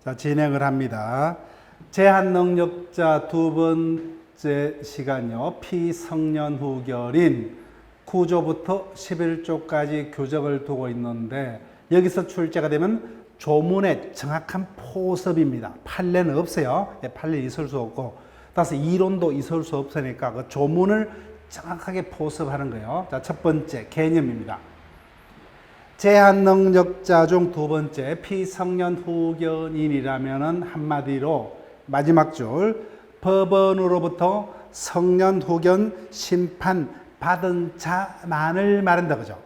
자, 진행을 합니다. 제한 능력자 두 번째 시간요. 피성년후결인 9조부터 11조까지 교적을 두고 있는데 여기서 출제가 되면 조문의 정확한 포섭입니다. 판례는 없어요. 판례 있을 수 없고 따라서 이론도 있을 수 없으니까 그 조문을 정확하게 포섭하는 거예요. 자, 첫 번째 개념입니다. 제한 능력자 중 두 번째 피성년후견인이라면은 한마디로 마지막 줄 법원으로부터 성년후견 심판 받은 자만을 말한다 그죠.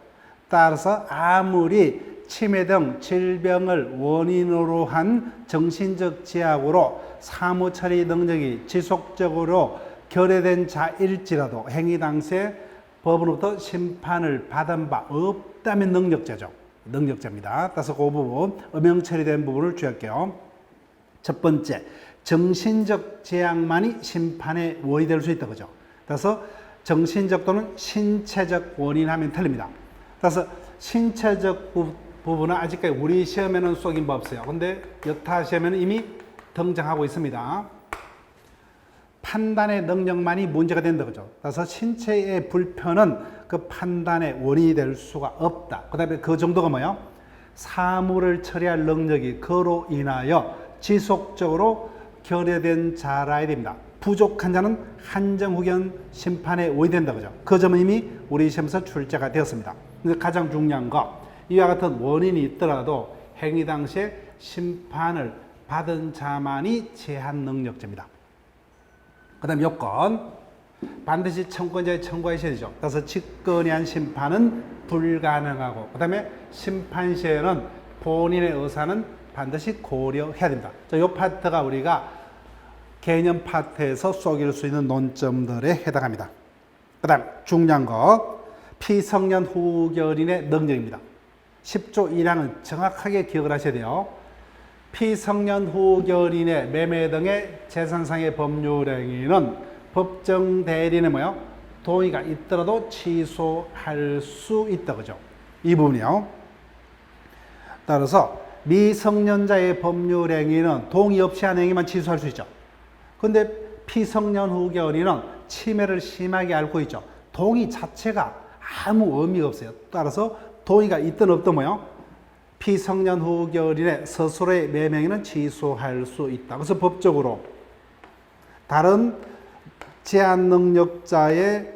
따라서 아무리 치매 등 질병을 원인으로 한 정신적 제약으로 사무처리 능력이 지속적으로 결여된 자일지라도 행위 당시에 법원으로부터 심판을 받은 바 없다면 능력자죠. 능력자입니다. 따라서 그 부분, 음형 처리된 부분을 주의할게요. 첫 번째, 정신적 제약만이 심판의 원인이 될 수 있다. 그죠? 따라서 정신적 또는 신체적 원인 하면 틀립니다. 따라서 신체적 부분은 아직까지 우리 시험에는 쏘긴 법 없어요. 근데 여타 시험에는 이미 등장하고 있습니다. 판단의 능력만이 문제가 된다 그죠. 따라서 신체의 불편은 그 판단의 원인이 될 수가 없다. 그 다음에 그 정도가 뭐예요? 사물을 처리할 능력이 그로 인하여 지속적으로 결여된 자라야 됩니다. 부족한 자는 한정후견 심판의 원인이 된다 그죠. 그 점은 이미 우리 시험에서 출제가 되었습니다. 근데 가장 중요한 거, 이와 같은 원인이 있더라도 행위 당시에 심판을 받은 자만이 제한 능력자입니다. 그 다음 요건, 반드시 청구자의 청구하셔야 되죠. 따라서 직권이한 심판은 불가능하고, 그 다음에 심판 시에는 본인의 의사는 반드시 고려해야 됩니다. 자, 요 파트가 우리가 개념 파트에서 쏘길 수 있는 논점들에 해당합니다. 그 다음 중요한 거, 피성년후견인의 능력입니다. 10조 1항은 정확하게 기억을 하셔야 돼요. 피성년후견인의 매매 등의 재산상의 법률행위는 법정 대리인의 뭐요? 동의가 있더라도 취소할 수 있다 그죠? 이 부분이요. 따라서 미성년자의 법률행위는 동의 없이 한 행위만 취소할 수 있죠. 근데 피성년후견인은 치매를 심하게 앓고 있죠. 동의 자체가 아무 의미가 없어요. 따라서 동의가 있든 없든 뭐요? 피성년후견인의 스스로의 매명에는 취소할 수 있다. 그래서 법적으로 다른 제한 능력자의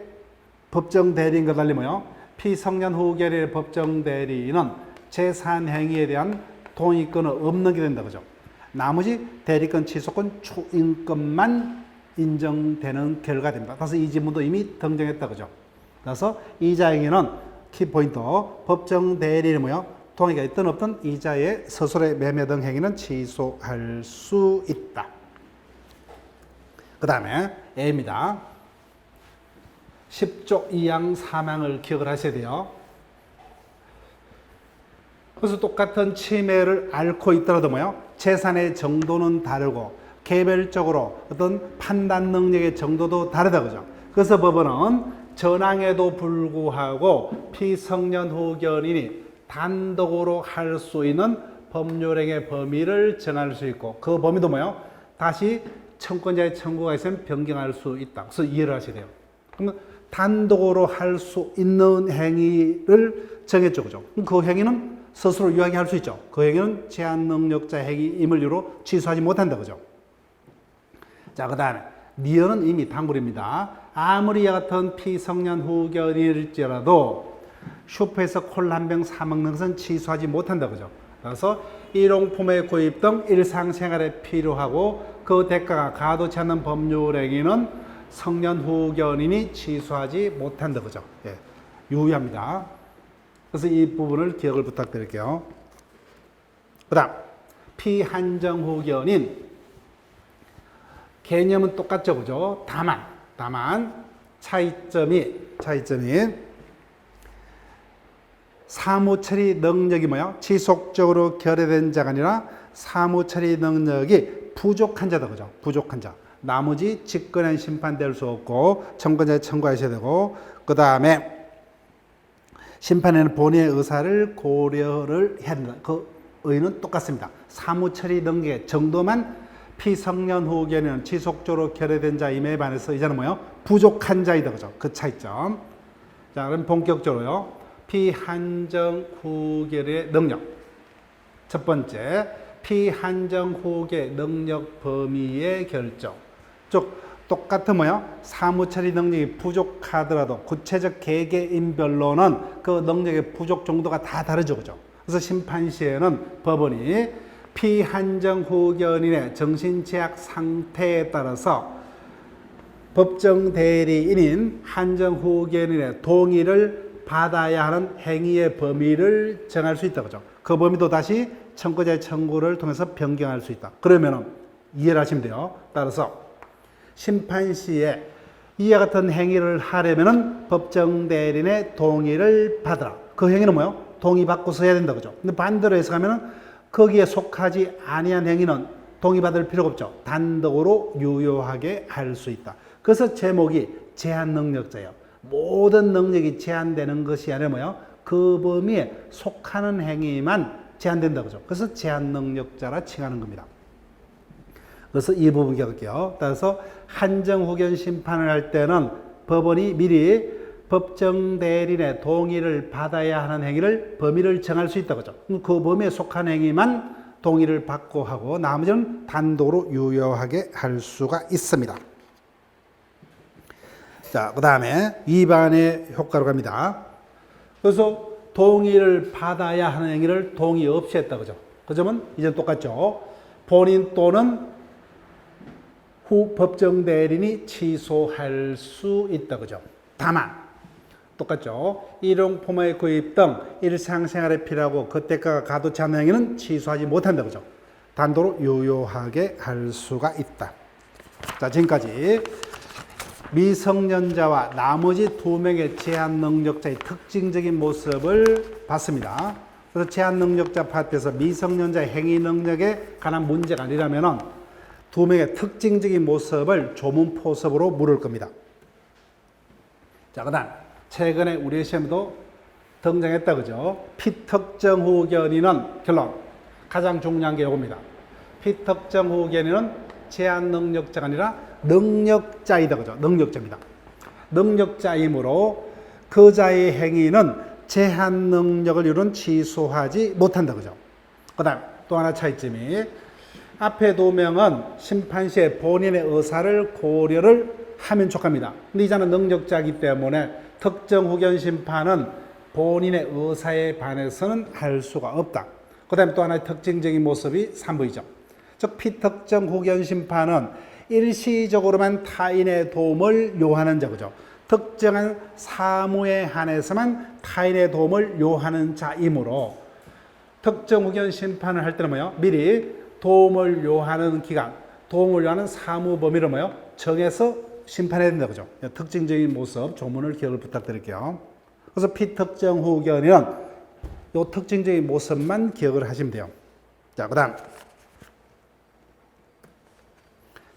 법정 대리인과 달리 뭐요? 피성년후견인의 법정 대리인은 재산 행위에 대한 동의권은 없는 게 된다. 그죠? 나머지 대리권, 취소권, 추인권만 인정되는 결과가 됩니다. 그래서 이 지문도 이미 등장했다. 그죠? 그래서 이자 행위는 키포인트, 법정 대리인이 뭐요? 동의가 있든 없든 이자의 스스로의 매매 등 행위는 취소할 수 있다. 그 다음에 A입니다. 10조 2항 3항을 기억을 하셔야 돼요. 그래서 똑같은 치매를 앓고 있더라도 뭐요? 재산의 정도는 다르고 개별적으로 어떤 판단 능력의 정도도 다르다 그죠? 그래서 법원은 전항에도 불구하고 피성년후견인이 단독으로 할 수 있는 법률행위의 범위를 정할 수 있고 그 범위도 뭐예요? 다시 청권자의 청구가 있으면 변경할 수 있다. 그래서 이해를 하셔야 돼요. 그러면 단독으로 할 수 있는 행위를 정했죠. 그죠? 그 행위는 스스로 유하게 수 있죠. 그 행위는 제한 능력자 행위임을 이유로 취소하지 못한다. 그죠? 자, 그 다음에 니은은 이미 단골입니다. 아무리 이와 같은 피성년후견일지라도 슈퍼에서 콜라 한 병 사 먹는 것은 취소하지 못한다. 그죠? 그래서 일용품의 구입 등 일상생활에 필요하고 그 대가가 가도치 않는 법률행위는 성년후견인이 취소하지 못한다. 그죠? 예, 유의합니다. 그래서 이 부분을 기억을 부탁드릴게요. 그 다음 피한정후견인 개념은 똑같죠. 그죠? 다만 차이점이 사무처리 능력이 뭐야? 지속적으로 결여된 자가 아니라 사무처리 능력이 부족한 자다. 그죠? 부족한 자. 나머지 직권한 심판될 수 없고 청구자에 청구하셔야 되고 그 다음에 심판에는 본인의 의사를 고려를 해야 된다. 그 의는 똑같습니다. 사무처리 능력의 정도만 피성년 후견인은 지속적으로 결여된 자임에 반해서 이자는 뭐예요? 부족한 자이다. 그죠? 그 차이점. 자, 그럼 본격적으로요. 피한정 후결의 능력. 첫 번째, 피한정 후결 능력 범위의 결정. 즉, 똑같은 뭐예요? 사무처리 능력이 부족하더라도 구체적 개개인별로는 그 능력의 부족 정도가 다 다르죠. 그죠? 그래서 심판 시에는 법원이 피한정 후견인의 정신제약 상태에 따라서 법정 대리인인 한정 후견인의 동의를 받아야 하는 행위의 범위를 정할 수 있다. 그죠? 그 범위도 다시 청구자의 청구를 통해서 변경할 수 있다. 그러면은 이해를 하시면 돼요. 따라서 심판 시에 이와 같은 행위를 하려면은 법정 대리인의 동의를 받으라. 그 행위는 뭐예요? 동의받고서 해야 된다. 그죠? 근데 반대로 해석하면은 거기에 속하지 아니한 행위는 동의받을 필요가 없죠. 단독으로 유효하게 할 수 있다. 그래서 제목이 제한 능력자예요. 모든 능력이 제한되는 것이 아니라 뭐예요? 그 범위에 속하는 행위만 제한된다. 그죠? 그래서 제한 능력자라 칭하는 겁니다. 그래서 이 부분 기억할게요. 따라서 한정 후견 심판을 할 때는 법원이 미리 법정 대리인의 동의를 받아야 하는 행위를 범위를 정할 수 있다. 그죠? 그 범위에 속한 행위만 동의를 받고 하고 나머지는 단독으로 유효하게 할 수가 있습니다. 자, 그 다음에 위반의 효과로 갑니다. 그래서 동의를 받아야 하는 행위를 동의 없이 했다. 그죠? 그 점은 이제 똑같죠. 본인 또는 후 법정 대리인이 취소할 수 있다. 그죠? 다만 똑같죠. 일용 포모의 구입 등 일상생활에 필요하고 그때가 가도치 않는 행위는 취소하지 못한다. 그죠? 단도로 유효하게 할 수가 있다. 자, 지금까지 미성년자와 나머지 두 명의 제한 능력자의 특징적인 모습을 봤습니다. 그래서 제한 능력자 파트에서 미성년자의 행위 능력에 관한 문제가 아니라면은 두 명의 특징적인 모습을 조문포섭으로 물을 겁니다. 자, 그 다음 최근에 우리 시험에도 등장했다. 그죠? 피특정 후견인은 결론 가장 중요한 게 이겁니다. 피특정 후견인은 제한 능력자가 아니라 능력자이다. 그죠? 능력자입니다. 능력자이므로 그 자의 행위는 제한 능력을 이룬 취소하지 못한다. 그죠? 그 다음 또 하나 차이점이 앞에 두 명은 심판 시에 본인의 의사를 고려를 하면 족합니다. 근데 이자는 능력자이기 때문에 특정 후견 심판은 본인의 의사에 반해서는 할 수가 없다. 그 다음에 또 하나의 특징적인 모습이 산부이죠. 즉 피특정 후견 심판은 일시적으로만 타인의 도움을 요하는 자죠. 특정한 사무에 한해서만 타인의 도움을 요하는 자이므로 특정 후견 심판을 할 때는 뭐예요? 미리 도움을 요하는 기간, 도움을 요하는 사무 범위를 뭐예요? 정해서 심판해야 된다. 그죠? 특징적인 모습, 조문을 기억을 부탁드릴게요. 그래서 피특정 후견인은 이 특징적인 모습만 기억을 하시면 돼요. 자, 그 다음.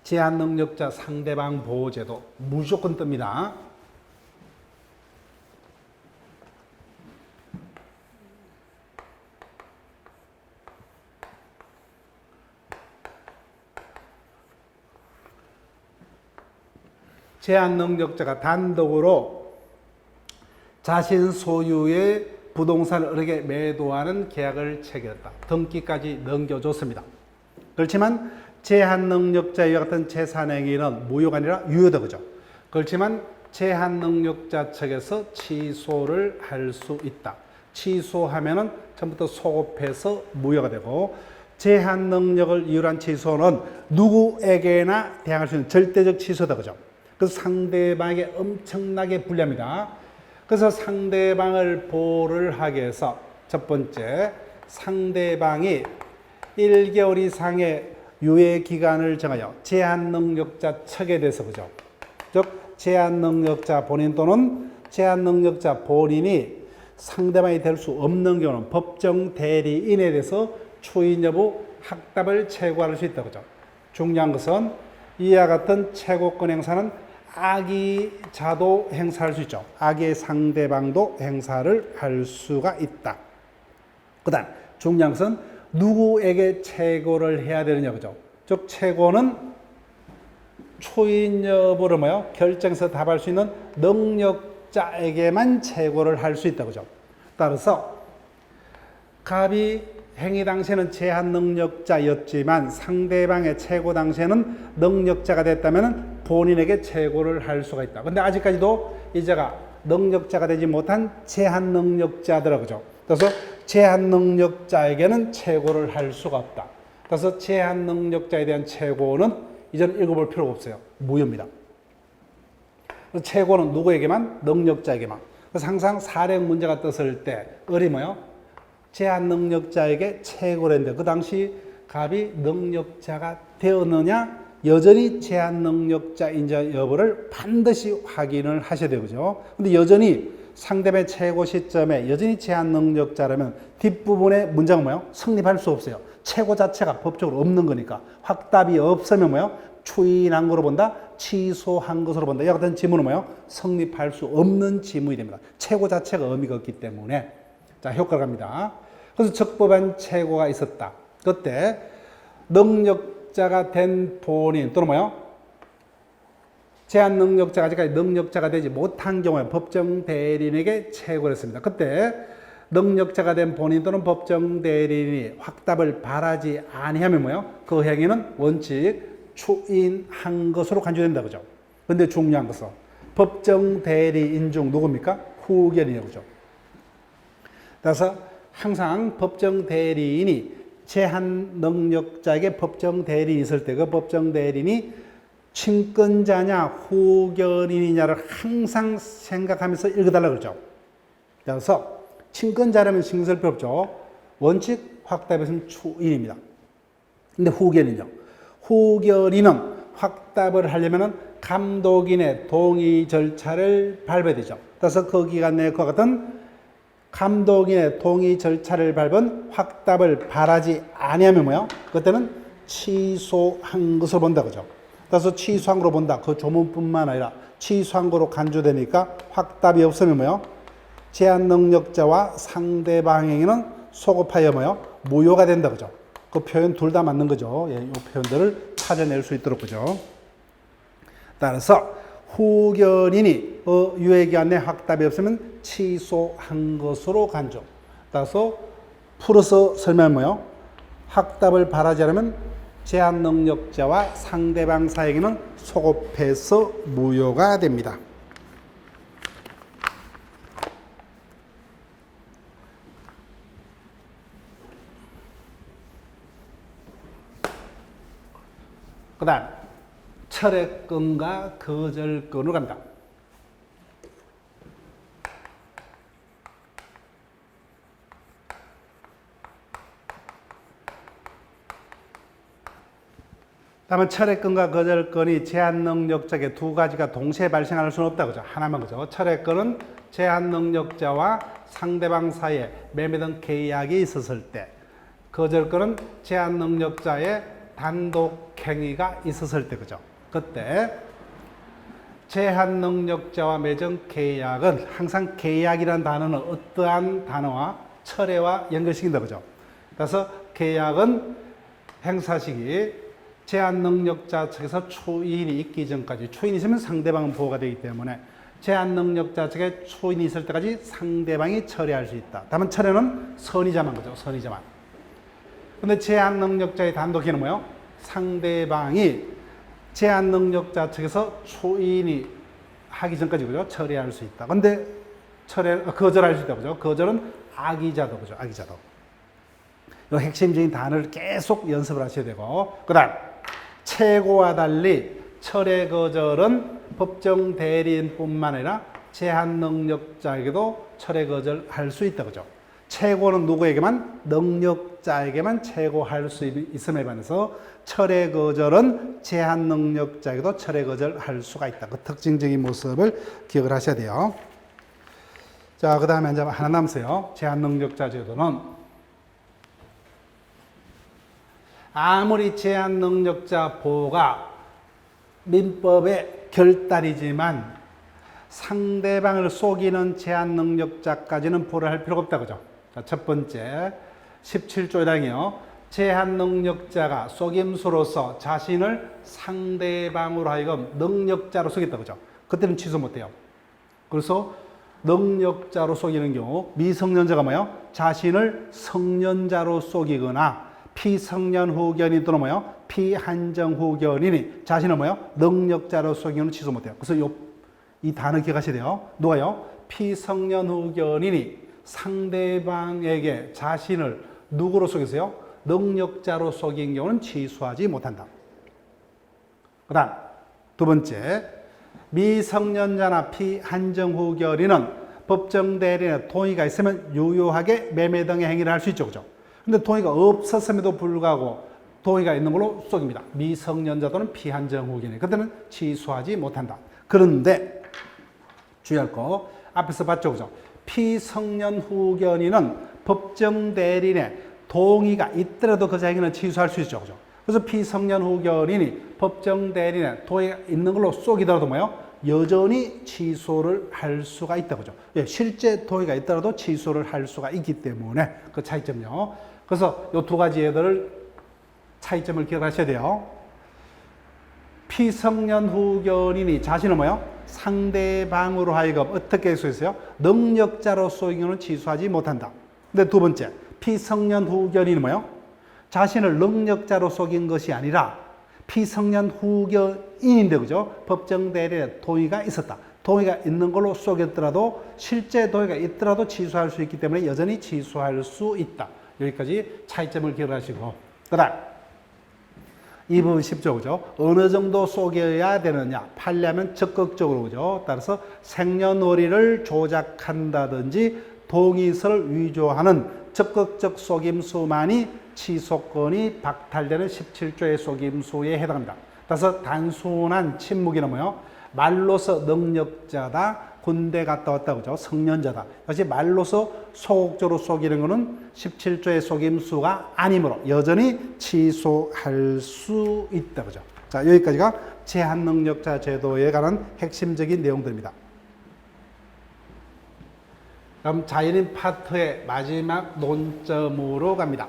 제한 능력자 상대방 보호제도 무조건 뜹니다. 제한 능력자가 단독으로 자신 소유의 부동산을 을에게 매도하는 계약을 체결했다. 등기까지 넘겨줬습니다. 그렇지만 제한 능력자와 같은 재산 행위는 무효가 아니라 유효다. 그죠? 그렇지만 제한 능력자 측에서 취소를 할 수 있다. 취소하면은 처음부터 소급해서 무효가 되고 제한 능력을 이유로 한 취소는 누구에게나 대항할 수 있는 절대적 취소다. 그죠? 그래서 상대방에게 엄청나게 불리합니다. 그래서 상대방을 보호를 하기 위해서 첫 번째, 상대방이 1개월 이상의 유예 기간을 정하여 제한 능력자 측에 대해서 그죠? 즉 제한 능력자 본인 또는 제한 능력자 본인이 상대방이 될 수 없는 경우는 법정 대리인에 대해서 추인 여부 확답을 채구할 수 있다. 그죠? 중요한 것은 이와 같은 채권권 행사는 악의자도 행사할 수 있죠. 악의 상대방도 행사를 할 수가 있다. 그 다음 중요한 것은 누구에게 최고를 해야 되느냐, 그죠? 즉, 최고는 초인 여부를 뭐요? 결정해서 답할 수 있는 능력자에게만 최고를 할 수 있다, 그죠? 따라서 갑이 행위 당시에는 제한 능력자였지만 상대방의 최고 당시에는 능력자가 됐다면 본인에게 최고를 할 수가 있다. 근데 아직까지도 이 자가 능력자가 되지 못한 제한 능력자더라, 그죠? 그래서 제한 능력자에게는 최고를 할 수가 없다. 그래서 제한 능력자에 대한 최고는 이제는 읽어볼 필요가 없어요. 무효입니다. 최고는 누구에게만? 능력자에게만. 그래서 항상 사령 문제가 떴을 때 을이 뭐요? 제한 능력자에게 최고를 했는데 그 당시 갑이 능력자가 되었느냐? 여전히 제한 능력자인지 여부를 반드시 확인을 하셔야 되죠. 근데 여전히 상대방의 최고 시점에 여전히 제한 능력자라면 뒷부분의 문장은 뭐예요? 성립할 수 없어요. 최고 자체가 법적으로 없는 거니까. 확답이 없으면 뭐예요? 추인한 거로 본다? 취소한 것으로 본다. 이와 같은 지문은 뭐예요? 성립할 수 없는 지문이 됩니다. 최고 자체가 의미가 없기 때문에. 자, 효과가 갑니다. 그래서 적법한 최고가 있었다. 그때 능력자가 된 본인 또는 뭐예요? 제한 능력자가 아직까지 능력자가 되지 못한 경우에 법정 대리인에게 최고를 했습니다. 그때 능력자가 된 본인 또는 법정 대리인이 확답을 바라지 아니하면 뭐예요? 그 행위는 원칙 추인한 것으로 간주된다, 그죠? 근데 중요한 것은 법정 대리인 중 누굽니까? 후견이에요, 그죠? 그래서 항상 법정 대리인이 제한 능력자에게 법정 대리인이 있을 때 그 법정 대리인이 친권자냐 후견인이냐를 항상 생각하면서 읽어달라고 그러죠. 그래서 친권자라면 신경 쓸 필요 없죠. 원칙 확답에서는 추인입니다. 근데 후견인요. 후견인은 확답을 하려면 감독인의 동의 절차를 밟아야 되죠. 그래서 그 기간 내에 그와 같은 감독인의 동의 절차를 밟은 확답을 바라지 아니하면 뭐요? 그때는 취소한 것으로 본다, 그죠? 그래서 취소한 거로 본다. 그 조문뿐만 아니라 취소한 거로 간주되니까 확답이 없으면 뭐요? 제한 능력자와 상대방에게는 소급하여 뭐요? 무효가 된다, 그죠? 그 표현 둘 다 맞는 거죠. 예, 이 표현들을 찾아낼 수 있도록, 그죠? 따라서 후견인이 유예기간 내 확답이 없으면 취소한 것으로 간주. 따라서 풀어서 설명하면 뭐요? 확답을 바라지 않으면 제한 능력자와 상대방 사이에게는 소급해서 무효가 됩니다. 그 다음 철회권과 거절권으로 간다. 다음은 철회권과 거절권이 제한 능력자에게 두 가지가 동시에 발생할 수는 없다, 그죠? 하나만, 그죠? 철회권은 제한 능력자와 상대방 사이에 매매 등 계약이 있었을 때, 거절권은 제한 능력자의 단독 행위가 있었을 때, 그죠? 그때 제한 능력자와 맺은 계약은 항상 계약이라는 단어는 어떠한 단어와 철회와 연결시킨다, 그죠? 그래서 계약은 행사 시기 제한 능력자 측에서 추인이 있기 전까지, 추인이 있으면 상대방은 보호가 되기 때문에 제한 능력자 측에 추인이 있을 때까지 상대방이 철회할 수 있다. 다만 철회는 선의자만, 그죠? 선의자만. 근데 제한 능력자의 단독행위는 뭐예요? 상대방이 제한 능력자 측에서 추인이 하기 전까지, 그죠? 철회할 수 있다. 근데 거절할 수 있다, 그죠? 거절은 악의자도, 그죠? 악의자도. 이 핵심적인 단어를 계속 연습을 하셔야 되고, 그 다음 최고와 달리 철회 거절은 법정 대리인뿐만 아니라 제한 능력자에게도 철회 거절할 수 있다, 그죠? 최고는 누구에게만? 능력자에게만 최고할 수 있음에 반해서 철회 거절은 제한 능력자에게도 철회 거절할 수가 있다. 그 특징적인 모습을 기억을 하셔야 돼요. 자, 그 다음에 이제 하나 남으세요. 제한 능력자 제도는 아무리 제한 능력자 보호가 민법의 결단이지만 상대방을 속이는 제한 능력자까지는 보호를 할 필요가 없다, 그죠? 자, 첫 번째, 17조 1항이요. 제한 능력자가 속임수로서 자신을 상대방으로 하여금 능력자로 속였다. 그죠? 그때는 취소 못해요. 그래서 능력자로 속이는 경우 미성년자가 뭐예요? 자신을 성년자로 속이거나 피성년 후견인 또는 뭐예요? 피한정 후견인이 자신을 뭐예요? 능력자로 속이는 취소 못해요. 그래서 이 단어 기억하셔야 돼요. 누가요? 피성년 후견인이 상대방에게 자신을 누구로 속였어요? 능력자로 속인 경우는 취소하지 못한다. 그 다음 두 번째, 미성년자나 피한정 후견인은 법정 대리인의 동의가 있으면 유효하게 매매 등의 행위를 할 수 있죠. 그죠? 근데 동의가 없었음에도 불구하고 동의가 있는 걸로 속입니다. 미성년자 또는 피한정 후견인. 그때는 취소하지 못한다. 그런데 주의할 거 앞에서 봤죠. 그죠? 피성년 후견인은 법정 대리인의 동의가 있더라도 그 행위는 취소할 수 있죠. 그죠? 그래서 피성년 후견인이 법정 대리인의 동의가 있는 걸로 속이더라도 뭐예요? 여전히 취소를 할 수가 있다. 그죠? 예, 실제 동의가 있더라도 취소를 할 수가 있기 때문에 그 차이점요. 그래서 이 두 가지 애들을 차이점을 기억하셔야 돼요. 피성년 후견인이 자신을 뭐예요? 상대방으로 하여금 어떻게 할 수 있어요? 능력자로 속인 경우는 취소하지 못한다. 근데 두 번째, 피성년 후견인이 뭐예요? 자신을 능력자로 속인 것이 아니라 피성년 후견인인데, 그죠? 법정 대리인의 동의가 있었다. 동의가 있는 걸로 속였더라도 실제 동의가 있더라도 취소할 수 있기 때문에 여전히 취소할 수 있다. 여기까지 차이점을 기억하시고, 그 다음 이 부분 쉽죠, 그죠? 어느 정도 속여야 되느냐? 판례하면 적극적으로, 그죠? 따라서 생년월일을 조작한다든지 동의서를 위조하는 적극적 속임수만이 취소권이 박탈되는 17조의 속임수에 해당합니다. 따라서 단순한 침묵이는 뭐예요? 말로서 능력자다, 군대 갔다 왔다, 그죠? 성년자다. 역시 말로서 소극적으로 속이는 것은 17조의 속임수가 아니므로 여전히 취소할 수 있다, 그죠? 자, 여기까지가 제한능력자 제도에 관한 핵심적인 내용들입니다. 그럼 자연인 파트의 마지막 논점으로 갑니다.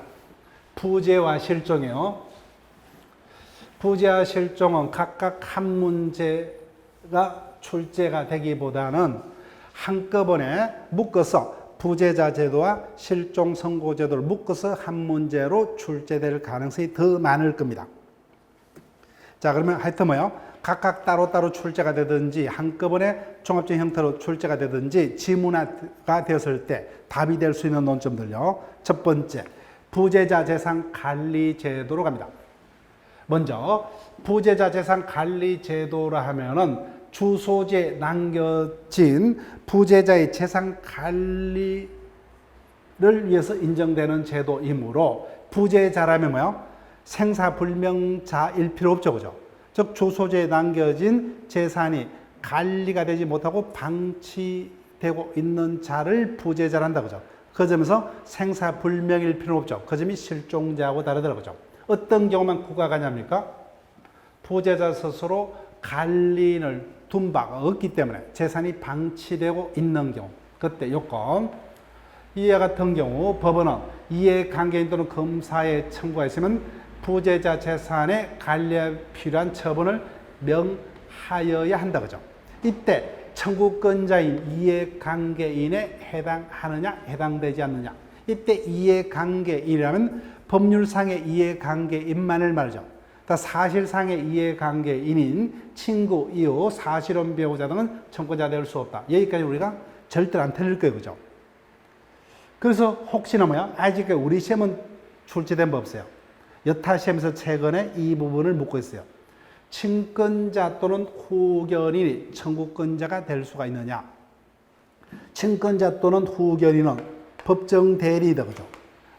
부재와 실종이요. 부재와 실종은 각각 한 문제가 출제가 되기보다는 한꺼번에 묶어서 부재자 제도와 실종 선고 제도를 묶어서 한 문제로 출제될 가능성이 더 많을 겁니다. 자, 그러면 하여튼 뭐요? 각각 따로따로 출제가 되든지 한꺼번에 종합적인 형태로 출제가 되든지 지문화가 되었을 때 답이 될 수 있는 논점들요. 첫 번째, 부재자 재산 관리 제도로 갑니다. 먼저 부재자 재산 관리 제도라 하면은 주소지에 남겨진 부재자의 재산 관리를 위해서 인정되는 제도이므로 부재자라면 뭐요? 생사불명자일 필요 없죠, 그죠? 즉 주소지에 남겨진 재산이 관리가 되지 못하고 방치되고 있는 자를 부재자란다, 그죠? 그 점에서 생사불명일 필요 없죠. 그 점이 실종자하고 다르더라고요. 그죠? 어떤 경우만 구가가냐입니까? 부재자 스스로 관리인을 둔 바가 없기 때문에 재산이 방치되고 있는 경우, 그때 요건 이와 같은 경우 법원은 이해관계인 또는 검사의 청구가 있으면 부재자 재산의 관리에 필요한 처분을 명하여야 한다, 그죠? 이때 청구권자인 이해관계인에 해당하느냐 해당되지 않느냐, 이때 이해관계인이라면 법률상의 이해관계인만을 말이죠. 사실상의 이해관계인인 친구, 이웃, 사실혼 배우자 등은 청구자 될 수 없다. 여기까지 우리가 절대로 안 틀릴 거예요, 그죠? 그래서 혹시나 뭐야? 아직 우리 시험은 출제된 법 없어요. 여타 시험에서 최근에 이 부분을 묻고 있어요. 친권자 또는 후견인이 청구권자가 될 수가 있느냐? 친권자 또는 후견인은 법정 대리이다, 그죠?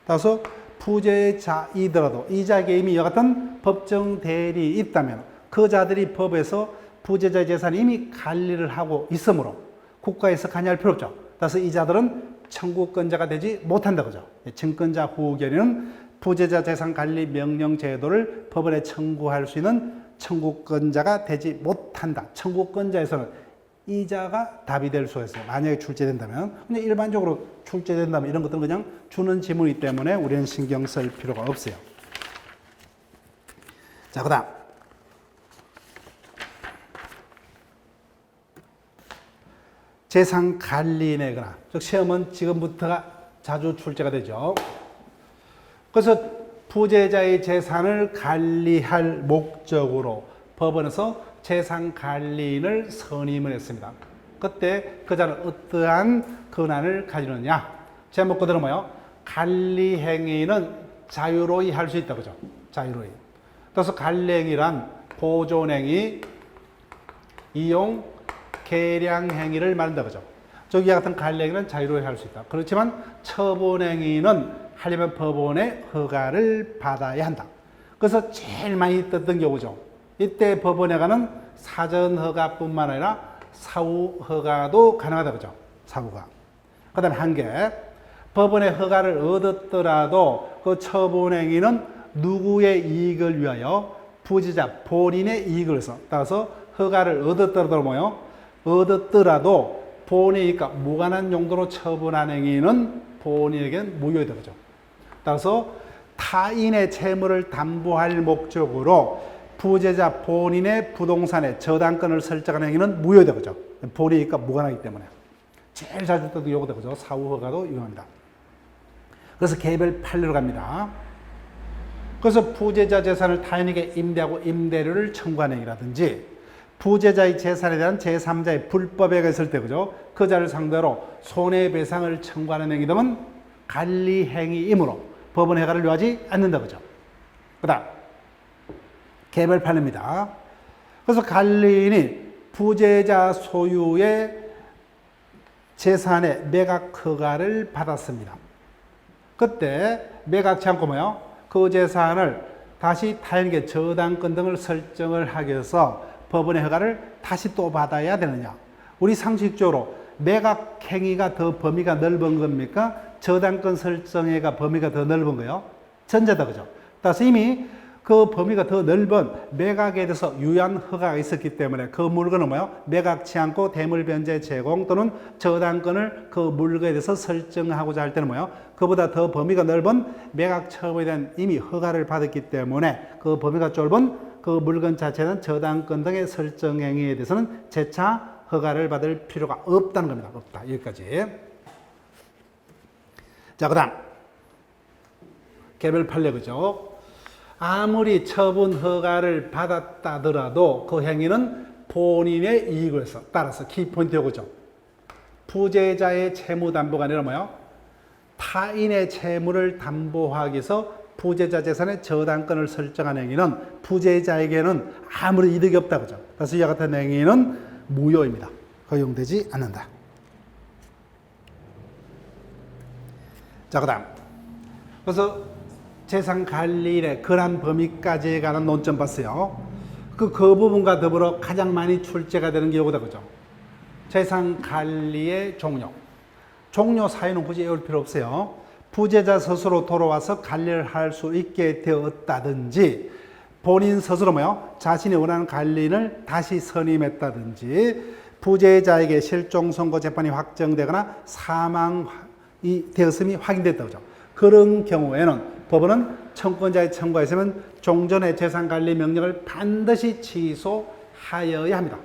따라서 부재자이더라도 이 자에게 이미 이와 같은 법정 대리이 있다면 그 자들이 법에서 부재자의 재산을 이미 관리를 하고 있으므로 국가에서 관여할 필요 없죠. 따라서 이 자들은 청구권자가 되지 못한다, 그죠? 친권자 후견인은 부재자 재산 관리 명령 제도를 법원에 청구할 수 있는 청구권자가 되지 못한다. 청구권자에서는 이자가 답이 될 수가 있어요. 만약에 출제된다면. 근데 일반적으로 출제된다면 이런 것들은 그냥 주는 지문이기 때문에 우리는 신경 쓸 필요가 없어요. 자, 그 다음. 재산 관리 내거나, 즉 시험은 지금부터가 자주 출제가 되죠. 그래서 부재자의 재산을 관리할 목적으로 법원에서 재산 관리인을 선임을 했습니다. 그때 그 자는 어떠한 권한을 가지느냐? 제목 그대로 뭐요? 관리 행위는 자유로이 할 수 있다, 그죠? 자유로이. 그래서 관리 행위란 보존 행위, 이용, 계량 행위를 말한다, 그죠? 저기와 같은 관리 행위는 자유로이 할 수 있다. 그렇지만 처분 행위는 하려면 법원의 허가를 받아야 한다. 그래서 제일 많이 떴던 경우죠. 이때 법원에 가는 사전 허가뿐만 아니라 사후 허가도 가능하다, 그죠? 사후가. 그 다음에 한 개, 법원의 허가를 얻었더라도 그 처분 행위는 누구의 이익을 위하여? 부재자 본인의 이익을 위해서. 따라서 허가를 얻었더라도 뭐요? 얻었더라도 본인이니까 무관한 용도로 처분한 행위는 본인에게는 무효이다, 그죠? 따라서 타인의 채무를 담보할 목적으로 부재자 본인의 부동산에 저당권을 설정하는 행위는 무효이다, 그죠? 본인이니까 무관하기 때문에. 제일 자주 듣던 요거다, 그죠? 사후 허가도 이용합니다. 그래서 개별 판례로 갑니다. 그래서 부재자 재산을 타인에게 임대하고 임대료를 청구하는 행위라든지 부재자의 재산에 대한 제3자의 불법행위가 있을 때, 그죠? 그 자를 상대로 손해배상을 청구하는 행위 등은 관리 행위이므로 법원의 허가를 요하지 않는다, 그죠? 그 다음, 개별 판례입니다. 그래서 관리인이 부재자 소유의 재산의 매각 허가를 받았습니다. 그때 매각치 않고 뭐요? 그 재산을 다시 타인에게 저당권 등을 설정을 하기 위해서 법원의 허가를 다시 또 받아야 되느냐? 우리 상식적으로 매각 행위가 더 범위가 넓은 겁니까? 저당권 설정회가 범위가 더 넓은 거예요? 전자다, 그죠? 따라서 이미 그 범위가 더 넓은 매각에 대해서 유효한 허가가 있었기 때문에 그 물건은 뭐예요? 매각치 않고 대물 변제 제공 또는 저당권을 그 물건에 대해서 설정하고자 할 때는 뭐예요? 그보다 더 범위가 넓은 매각 처분에 대한 이미 허가를 받았기 때문에 그 범위가 좁은 그 물건 자체는 저당권 등의 설정 행위에 대해서는 재차 허가를 받을 필요가 없다는 겁니다. 없다. 여기까지. 자, 그 다음. 개별 판례, 그죠? 아무리 처분 허가를 받았다더라도 그 행위는 본인의 이익을 해서 따라서 키포인트 요거죠. 부재자의 채무 담보가 아니라 뭐요? 타인의 채무를 담보하기 위해서 부재자 재산의 저당권을 설정한 행위는 부재자에게는 아무리 이득이 없다, 그죠? 그래서 이와 같은 행위는 무효입니다. 허용되지 않는다. 자, 그 다음. 그래서 재산관리인의 권한 범위까지에 관한 논점 봤어요. 그 부분과 더불어 가장 많이 출제가 되는 게 이거다, 그죠? 재산관리의 종료. 종료 사유는 굳이 외울 필요 없어요. 부재자 스스로 돌아와서 관리를 할 수 있게 되었다든지 본인 스스로 뭐요? 자신이 원하는 관리인을 다시 선임했다든지 부재자에게 실종 선고 재판이 확정되거나 사망이 되었음이 확인됐다, 그죠? 그런 경우에는 법원은 청구권자의 청구가 있으면 종전의 재산관리 명령을 반드시 취소하여야 합니다.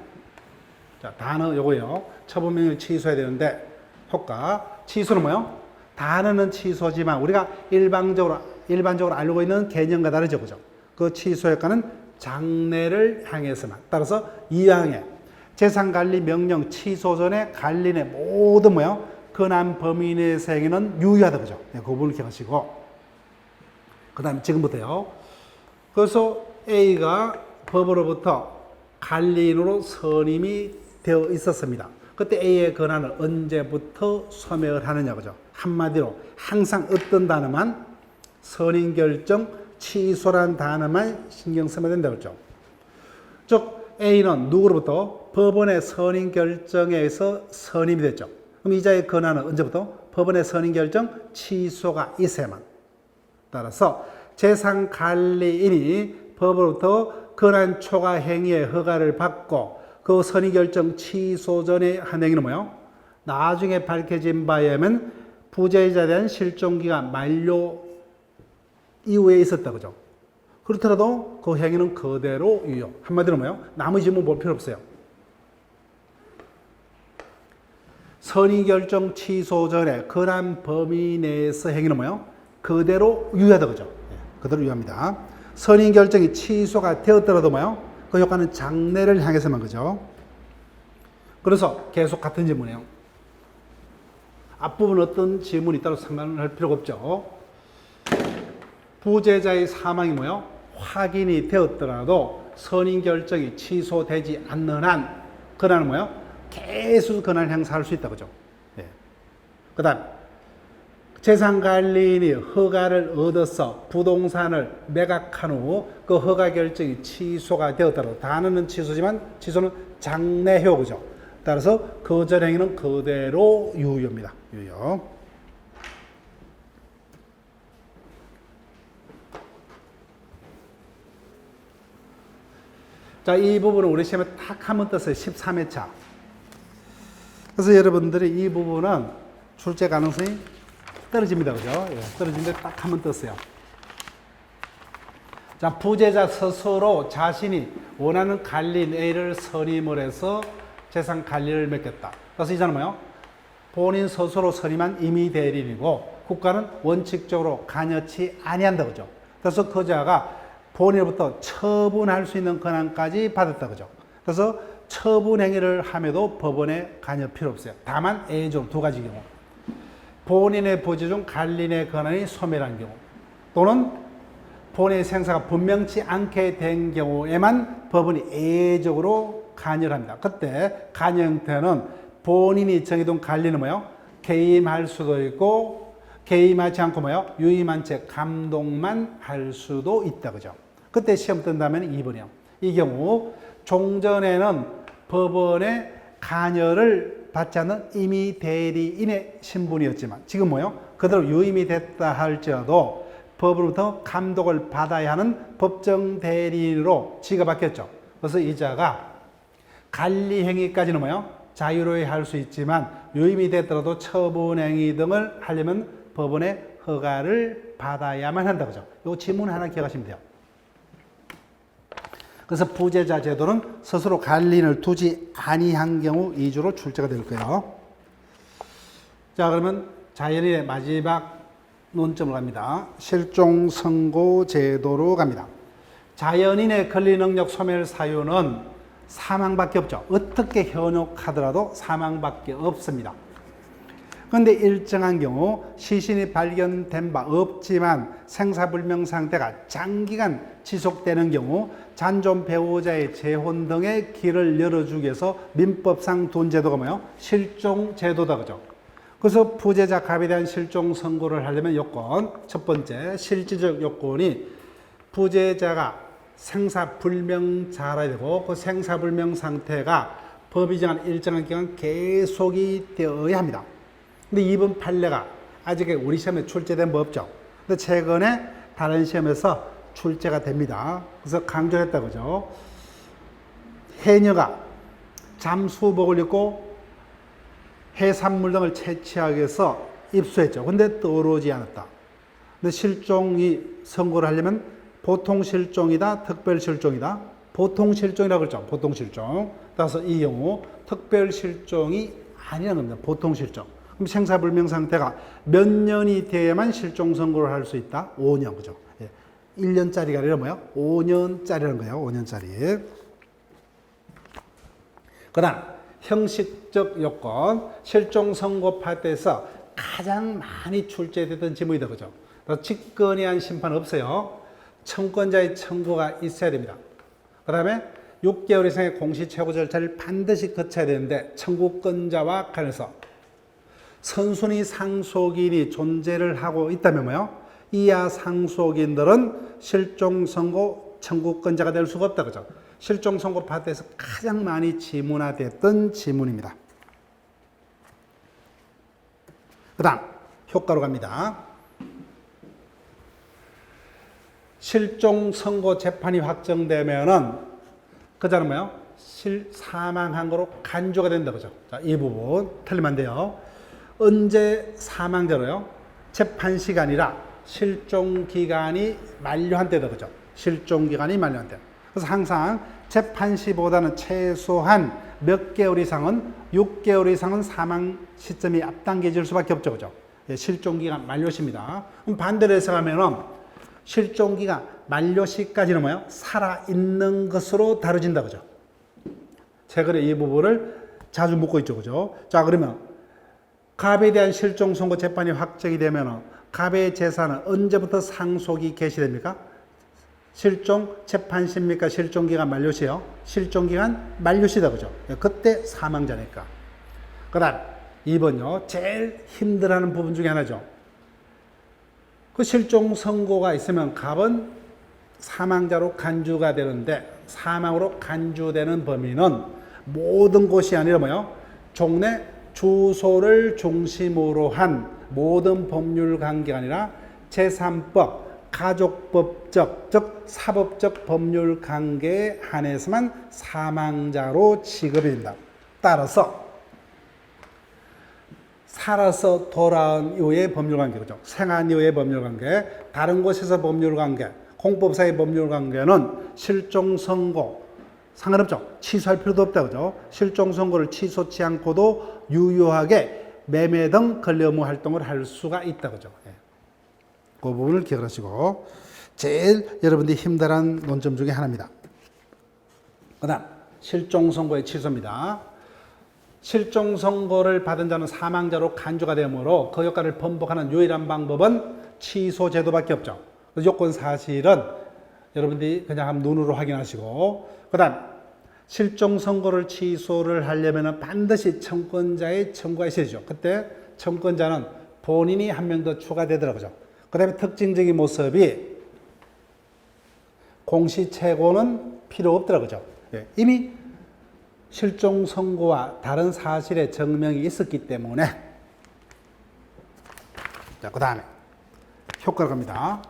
자, 단어 요거예요. 처분명령을 취소해야 되는데 효과. 취소는 뭐요? 단어는 취소지만 우리가 일반적으로 알고 있는 개념과 다르죠, 그죠? 그 취소 효과는 장래를 향해서만. 따라서 이항에 재산관리 명령 취소 전에 관리인의 모든 뭐요? 권한 범위 내에서 행위는 유효하다, 그죠? 네, 그 부분을 기억하시고. 그 다음에 지금부터요. 그래서 A가 법으로부터 관리인으로 선임이 되어 있었습니다. 그때 A의 권한을 언제부터 소멸을 하느냐, 그죠? 한마디로 항상 어떤 단어만 선임 결정, 취소란 단어만 신경 쓰면 된다, 그죠? 즉 A는 누구로부터? 법원의 선임 결정에 의해서 선임이 됐죠. 그럼 이자의 권한은 언제부터? 법원의 선임 결정, 취소가 있어야만. 따라서 재산관리인이 법으로부터 권한 초과 행위의 허가를 받고 그 선의결정 취소 전의 한 행위는 뭐예요? 나중에 밝혀진 바에 의하면 부재자에 대한 실종기간 만료 이후에 있었다. 그죠? 그렇더라도 그 행위는 그대로 유효. 한마디로 뭐예요? 나머지 뭐 볼 필요 없어요. 선의결정 취소 전에 권한 범위 내에서 행위는 뭐예요? 그대로 유효하다. 그죠? 그대로 유효합니다. 선의결정이 취소가 되었더라도 뭐예요? 그 효과는 장래를 향해서만. 그죠? 그래서 계속 같은 질문이에요. 앞부분 어떤 질문이 따로 상관할 필요가 없죠. 부재자의 사망이 뭐예요? 확인이 되었더라도 선의결정이 취소되지 않는 한 권한은 뭐예요? 계속 권한을 행사할 수 있다. 그죠? 예. 그 다음 재산관리인이 허가를 얻어서 부동산을 매각한 후 그 허가 결정이 취소가 되었더라도, 단어는 취소지만 취소는 장래효. 그죠? 따라서 거절 행위는 그대로 유효입니다. 유효. 자, 이 부분은 우리 시험에 딱 한 번 떴어요. 13회차. 그래서 여러분들이 이 부분은 출제 가능성이 떨어집니다. 그죠? 예, 떨어지는데 딱 한 번 떴어요. 자, 부재자 스스로 자신이 원하는 관리인 A를 선임을 해서 재산 관리를 맡겼다. 그래서 이자는 뭐예요? 본인 스스로 선임한 임의 대리인이고 국가는 원칙적으로 관여치 아니한다. 그죠? 그래서 그 자가 본인으로부터 처분할 수 있는 권한까지 받았다. 그죠? 그래서 처분 행위를 함에도 법원에 관여 필요 없어요. 다만 A종 두 가지 경우. 본인의 부재 중 관리인의 권한이 소멸한 경우, 또는 본인의 생사가 분명치 않게 된 경우에만 법원이 예외적으로 관여를 합니다. 그때 관여 형태는 본인이 정해둔 관리는 뭐예요? 개임할 수도 있고 개임하지 않고 뭐예요? 유임한 채 감독만 할 수도 있다. 그죠? 그때 시험 뜬다면 2번이요. 이 경우 종전에는 법원의 관여를 받지 않는 임의 대리인의 신분이었지만 지금 뭐예요? 그대로 유임이 됐다 할지라도 법으로부터 감독을 받아야 하는 법정 대리인으로 지가 바뀌었죠. 그래서 이자가 관리 행위까지는 뭐예요? 자유로이 할 수 있지만 유임이 됐더라도 처분 행위 등을 하려면 법원의 허가를 받아야만 한다. 그죠? 요 지문 하나 기억하시면 돼요. 그래서 부재자 제도는 스스로 관리인을 두지 아니한 경우 2주로 출제가 될 거예요. 자, 그러면 자연인의 마지막 논점을 갑니다. 실종 선고 제도로 갑니다. 자연인의 권리 능력 소멸 사유는 사망밖에 없죠. 어떻게 현혹하더라도 사망밖에 없습니다. 그런데 일정한 경우 시신이 발견된 바 없지만 생사불명 상태가 장기간 지속되는 경우 잔존 배우자의 재혼 등의 길을 열어주기 위해서 민법상 둔 제도가 뭐예요? 실종 제도다. 그죠? 그래서 부재자 갑에 대한 실종 선고를 하려면 요건, 첫 번째 실질적 요건이 부재자가 생사불명자라 되고 그 생사불명 상태가 법이 정한 일정한 기간 계속이 되어야 합니다. 근데 이번 판례가 아직 우리 시험에 출제된 법 없죠. 근데 최근에 다른 시험에서 출제가 됩니다. 그래서 강조했다. 그죠? 해녀가 잠수복을 입고 해산물 등을 채취하기 위해서 입수했죠. 근데 떠오르지 않았다. 근데 실종이 선고를 하려면 보통 실종이다, 특별 실종이다. 보통 실종이라고 그랬죠. 보통 실종. 따라서 이 경우 특별 실종이 아니라는 겁니다. 보통 실종. 그럼 생사불명 상태가 몇 년이 돼야만 실종 선고를 할 수 있다? 5년. 그죠? 1년짜리가 아니라 뭐야? 5년짜리라는 거예요. 5년짜리. 그 다음 형식적 요건, 실종 선고 파트에서 가장 많이 출제됐던 지문이다. 그죠? 직권에 심판 없어요. 청권자의 청구가 있어야 됩니다. 그 다음에 6개월 이상의 공시최고 절차를 반드시 거쳐야 되는데 청구권자와 관해서 선순위 상속인이 존재를 하고 있다면 뭐요? 이하 상속인들은 실종 선고 청구권자가 될 수가 없다. 그죠? 실종 선고 파트에서 가장 많이 지문화됐던 지문입니다. 그 다음 효과로 갑니다. 실종 선고 재판이 확정되면은 그자는 뭐요? 사망한 거로 간주가 된다 그죠? 자, 이 부분 틀리면 안 돼요. 언제 사망자로요? 재판 시간이라 실종 기간이 만료한 때다 그죠? 실종 기간이 만료한 때. 그래서 항상 재판 시보다는 최소한 몇 개월 이상은 6개월 이상은 사망 시점이 앞당겨질 수밖에 없죠. 그죠? 예, 실종 기간 만료시입니다. 그럼 반대로 해석하면은 실종 기간 만료 시까지는 뭐예요? 살아 있는 것으로 다뤄진다 그죠? 최근에 이 부분을 자주 묻고 있죠. 그죠? 자, 그러면 갑에 대한 실종 선고 재판이 확정이 되면은 갑의 재산은 언제부터 상속이 개시됩니까? 실종 재판시입니까? 실종기간 만료시요? 실종기간 만료시다 그죠? 그때 사망자니까. 그 다음 2번요. 제일 힘들어하는 부분 중에 하나죠. 그 실종 선고가 있으면 갑은 사망자로 간주가 되는데 사망으로 간주되는 범위는 모든 곳이 아니라 뭐요? 종래 주소를 중심으로 한 모든 법률 관계가 아니라 제3법 가족법적, 즉 사법적 법률 관계에 한해서만 사망자로 취급이 된다. 따라서 살아서 돌아온 이후의 법률 관계, 그죠? 생한 이후의 법률 관계, 다른 곳에서 법률 관계, 공법사의 법률 관계는 실종 선고 상관없죠. 취소할 필요도 없다, 그죠? 실종 선고를 취소치 않고도 유효하게 매매 등 권리 의무 활동을 할 수가 있다, 그죠? 그 부분을 기억하시고 제일 여러분들이 힘들어하는 논점 중에 하나입니다. 그 다음 실종 선고의 취소입니다. 실종 선고를 받은 자는 사망자로 간주가 되므로 그 효과를 번복하는 유일한 방법은 취소 제도밖에 없죠. 요건 사실은 여러분들이 그냥 한번 눈으로 확인하시고 그 다음 실종 선고를 취소를 하려면 반드시 청권자의 청구가 있어야죠. 그때 청권자는 본인이 한 명 더 추가되더라고요. 그 다음에 특징적인 모습이 공시채고는 필요 없더라고요. 예, 이미 실종 선고와 다른 사실의 증명이 있었기 때문에 자, 그 다음에 효과를 갑니다.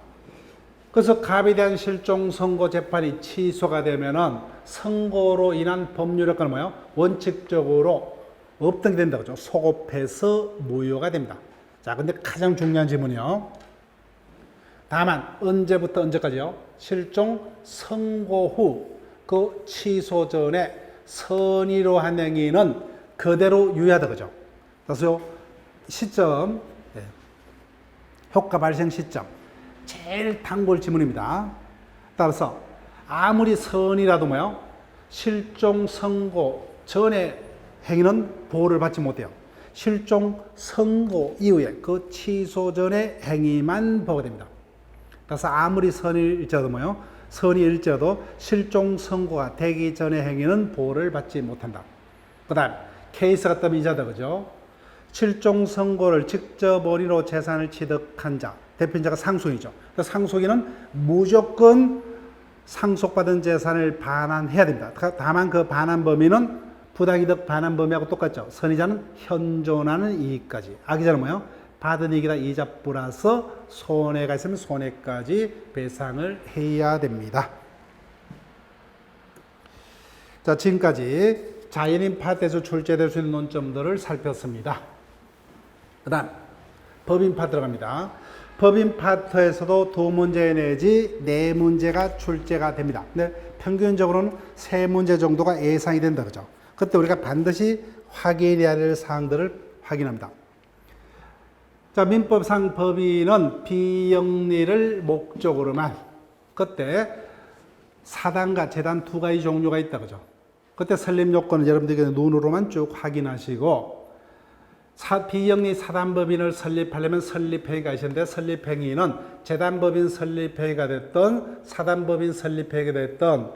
그래서 갑에 대한 실종 선고 재판이 취소가 되면은 선고로 인한 법률 효과는 뭐예요? 원칙적으로 없던 게 된다고 하죠. 소급해서 무효가 됩니다. 자, 근데 가장 중요한 질문이요. 다만 언제부터 언제까지요? 실종 선고 후 그 취소 전에 선의로 한 행위는 그대로 유효하다 그죠? 그래서 시점, 효과 발생 시점 제일 단골 지문입니다. 따라서 아무리 선의라도 뭐요? 실종 선고 전에 행위는 보호를 받지 못해요. 실종 선고 이후에 그 취소 전의 행위만 보호가 됩니다. 그래서 아무리 선의일지라도 뭐요? 선의일지라도 실종 선고가 되기 전의 행위는 보호를 받지 못한다. 그 다음 케이스 같다면 이자다 그죠? 실종 선고를 직접 원인으로 재산을 취득한 자 대표인 자가 상속이죠. 상속인은 무조건 상속받은 재산을 반환해야 됩니다. 다만 그 반환 범위는 부당이득 반환 범위하고 똑같죠. 선의자는 현존하는 이익까지. 악의자는 뭐예요? 받은 이익이다 이자 플러스 손해가 있으면 손해까지 배상을 해야 됩니다. 자, 지금까지 자연인 파트에서 출제될 수 있는 논점들을 살폈습니다. 그 다음 법인 파트 들어갑니다. 법인 파트에서도 2문제 내지 4문제가 출제가 됩니다. 근데 평균적으로는 3문제 정도가 예상이 된다 그죠? 그때 우리가 반드시 확인해야 될 사항들을 확인합니다. 자, 민법상 법인은 비영리를 목적으로만 그때 사단과 재단 두 가지 종류가 있다 그죠? 그때 설립 요건은 여러분들이 눈으로만 쭉 확인하시고 비영리 사단법인을 설립하려면 설립회의가 있는데 설립행위는 재단법인 설립회의가 됐던 사단법인 설립회의가 됐던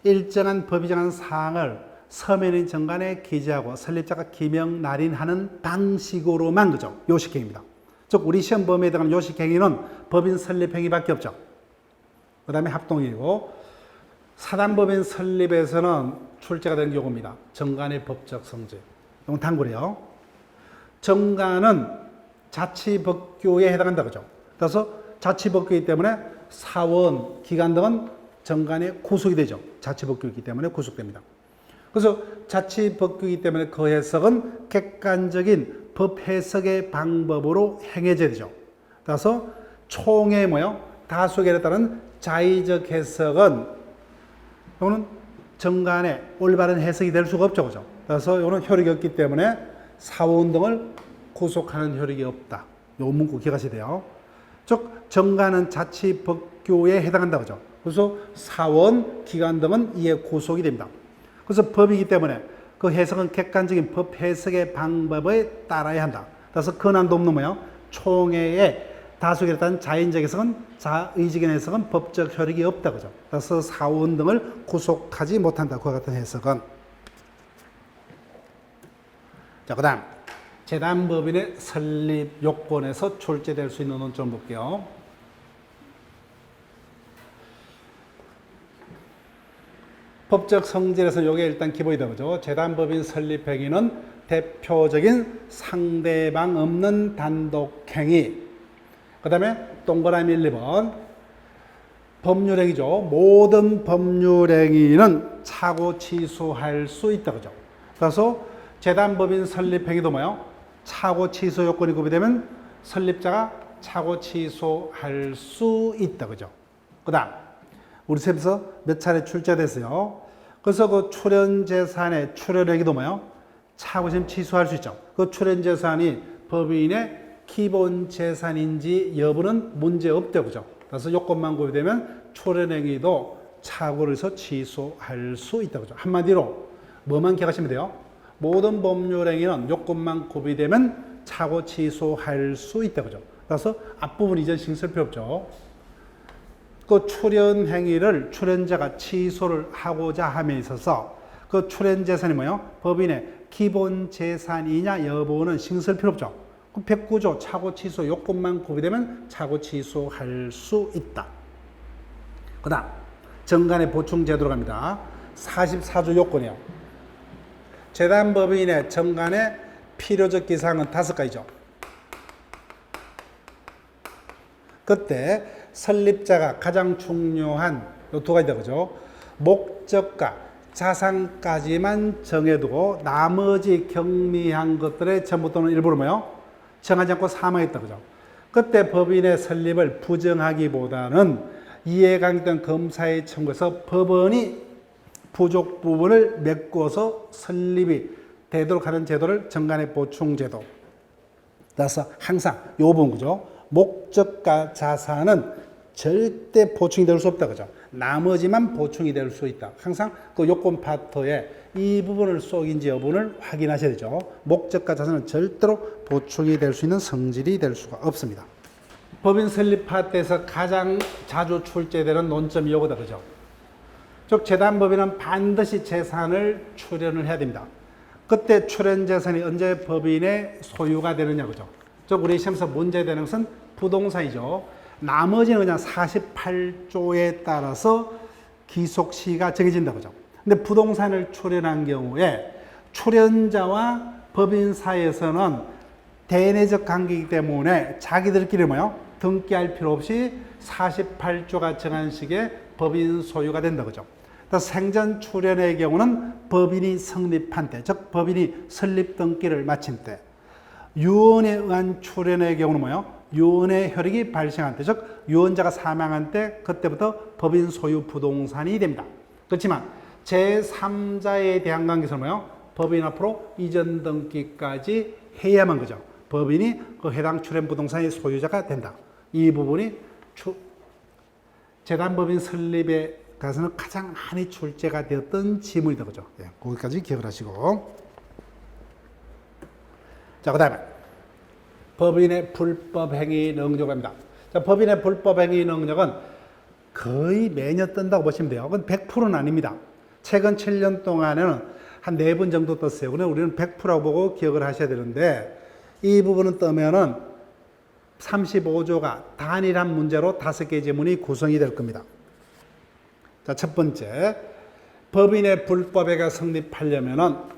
일정한 법이 정한 사항을 서면인 정관에 기재하고 설립자가 기명 날인하는 방식으로만 그죠? 요식행위입니다. 즉 우리 시험 범위에 들어가는 요식행위는 법인 설립행위밖에 없죠. 그 다음에 합동이고 사단법인 설립에서는 출제가 된 경우입니다. 정관의 법적 성질. 이건 단골이에요. 정관은 자치법규에 해당한다 그죠? 그래서 자치법규이기 때문에 사원, 기관 등은 정관에 구속이 되죠. 자치법규이기 때문에 구속됩니다. 그래서 자치법규이기 때문에 그 해석은 객관적인 법 해석의 방법으로 행해져야 되죠. 따라서 총의 뭐요? 다수결에 따른 자의적 해석은 이거는 정관의 올바른 해석이 될 수가 없죠. 그죠? 따라서 이거는 효력이 없기 때문에 사원 등을 구속하는 효력이 없다. 요 문구 기억하셔야 돼요. 즉 정관은 자치법규에 해당한다. 그죠? 그래서 사원, 기관 등은 이에 구속이 됩니다. 그래서 법이기 때문에 그 해석은 객관적인 법 해석의 방법에 따라야 한다. 따라서 근한도 없는 뭐요? 총회의 다수결에 따른 자의적 해석은 자의적인 해석은 법적 효력이 없다. 그죠? 따라서 사원 등을 구속하지 못한다. 그와 같은 해석은. 자, 그 다음. 재단법인의 설립 요건에서 출제될 수 있는 논점 볼게요. 법적 성질에서 이게 일단 기본이 되죠. 재단법인 설립 행위는 대표적인 상대방 없는 단독 행위. 그 다음에 동그라미 1번 법률행위죠. 모든 법률행위는 차고 취소할 수 있다. 그죠? 그래서 재단법인 설립행위도 뭐요? 차고 취소 요건이 구비되면 설립자가 차고 취소할 수 있다. 그죠? 그 다음 우리 쌤에서 몇 차례 출제됐어요. 그래서 그 출연재산의 출연행위도 뭐요? 차고 지금 취소할 수 있죠. 그 출연재산이 법인의 기본 재산인지 여부는 문제 없대요. 그죠? 그래서 요건만 구비되면 출연행위도 차고를 해서 취소할 수 있다. 그죠? 한마디로 뭐만 기억하시면 돼요? 모든 법률행위는 요건만 구비되면 차고 취소할 수 있다. 그죠? 그래서 앞부분 이전 신경 쓸 필요 없죠. 그 출연행위를 출연자가 취소를 하고자 함에 있어서 그 출연재산이 뭐예요? 법인의 기본 재산이냐 여부는 신경 쓸 필요 없죠. 109조 차고 취소 요건만 구비되면 차고 취소할 수 있다. 그 다음 정관의 보충 제도로 갑니다. 44조 요건이요. 재단법인의 정관의 필요적 기사항은 5가지죠. 그때 설립자가 가장 중요한 요 2가지다. 그죠? 목적과 자산까지만 정해두고 나머지 경미한 것들의 전부 또는 일부를 뭐요? 정하지 않고 사망했다. 그죠? 그때 법인의 설립을 부정하기보다는 이해관계된 검사에 청구해서 법원이 부족 부분을 메꾸어서 설립이 되도록 하는 제도를 정관의 보충제도. 따라서 항상 요 부분 그죠? 목적과 자산은 절대 보충이 될 수 없다. 그죠? 나머지만 보충이 될 수 있다. 항상 그 요건 파트에 이 부분을 쏙인지 여부를 확인하셔야 되죠. 목적과 자산은 절대로 보충이 될 수 있는 성질이 될 수가 없습니다. 법인 설립 파트에서 가장 자주 출제되는 논점이 요거다. 그죠? 즉 재단법인은 반드시 재산을 출연을 해야 됩니다. 그때 출연 재산이 언제 법인의 소유가 되느냐. 그죠? 즉 우리 시험에서 문제되는 것은 부동산이죠. 나머지는 그냥 48조에 따라서 기속시가 정해진다. 그죠? 근데 부동산을 출연한 경우에 출연자와 법인 사이에서는 대내적 관계이기 때문에 자기들끼리 뭐요? 등기할 필요 없이 48조가 정한 식의 법인 소유가 된다. 그죠? 생전 출연의 경우는 법인이 성립한 때, 즉 법인이 설립 등기를 마친 때, 유언에 의한 출연의 경우는 뭐예요? 유언의 효력이 발생한 때, 즉 유언자가 사망한 때 그때부터 법인 소유 부동산이 됩니다. 그렇지만 제3자에 대한 관계에서는 뭐예요? 법인 앞으로 이전 등기까지 해야만 그죠? 법인이 그 해당 출연 부동산의 소유자가 된다. 이 부분이 재단법인 설립에 가서는 가장 많이 출제가 되었던 지문이다. 그죠? 예, 거기까지 기억을 하시고. 자, 그 다음에 법인의 불법행위 능력입니다. 자, 법인의 불법행위 능력은 거의 매년 뜬다고 보시면 돼요. 그건 100%는 아닙니다. 최근 7년 동안에는 한 4번 정도 떴어요. 그래서 우리는 100%라고 보고 기억을 하셔야 되는데 이 부분은 뜨면은 35조가 단일한 문제로 5개 지문이 구성이 될 겁니다. 자, 첫 번째, 법인의 불법행위가 성립하려면은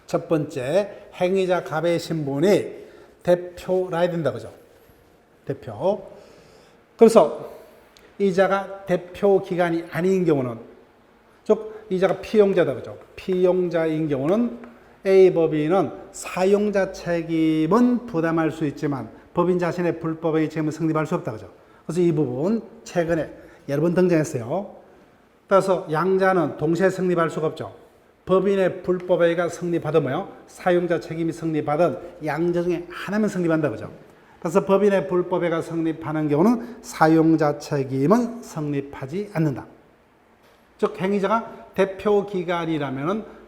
첫 번째, 행위자 갑의 신분이 대표라 해야 된다. 그죠? 대표. 그래서 이자가 대표 기간이 아닌 경우는, 즉 이자가 피용자다. 그죠? 피용자인 경우는 A 법인은 사용자 책임은 부담할 수 있지만 법인 자신의 불법행위 책임은 성립할 수 없다. 그죠? 그래서 이 부분 최근에 여러 번 등장했어요. 따라서 양자는 동시에 성립할 수가 없죠. 법인의 불법행위가 성립하든 뭐요? 사용자 책임이 성립하든 양자 중에 하나면 성립한다. 그죠? 그래서 법인의 불법행위가 성립하는 경우는 사용자 책임은 성립하지 않는다. 즉 행위자가 대표 기간이라면은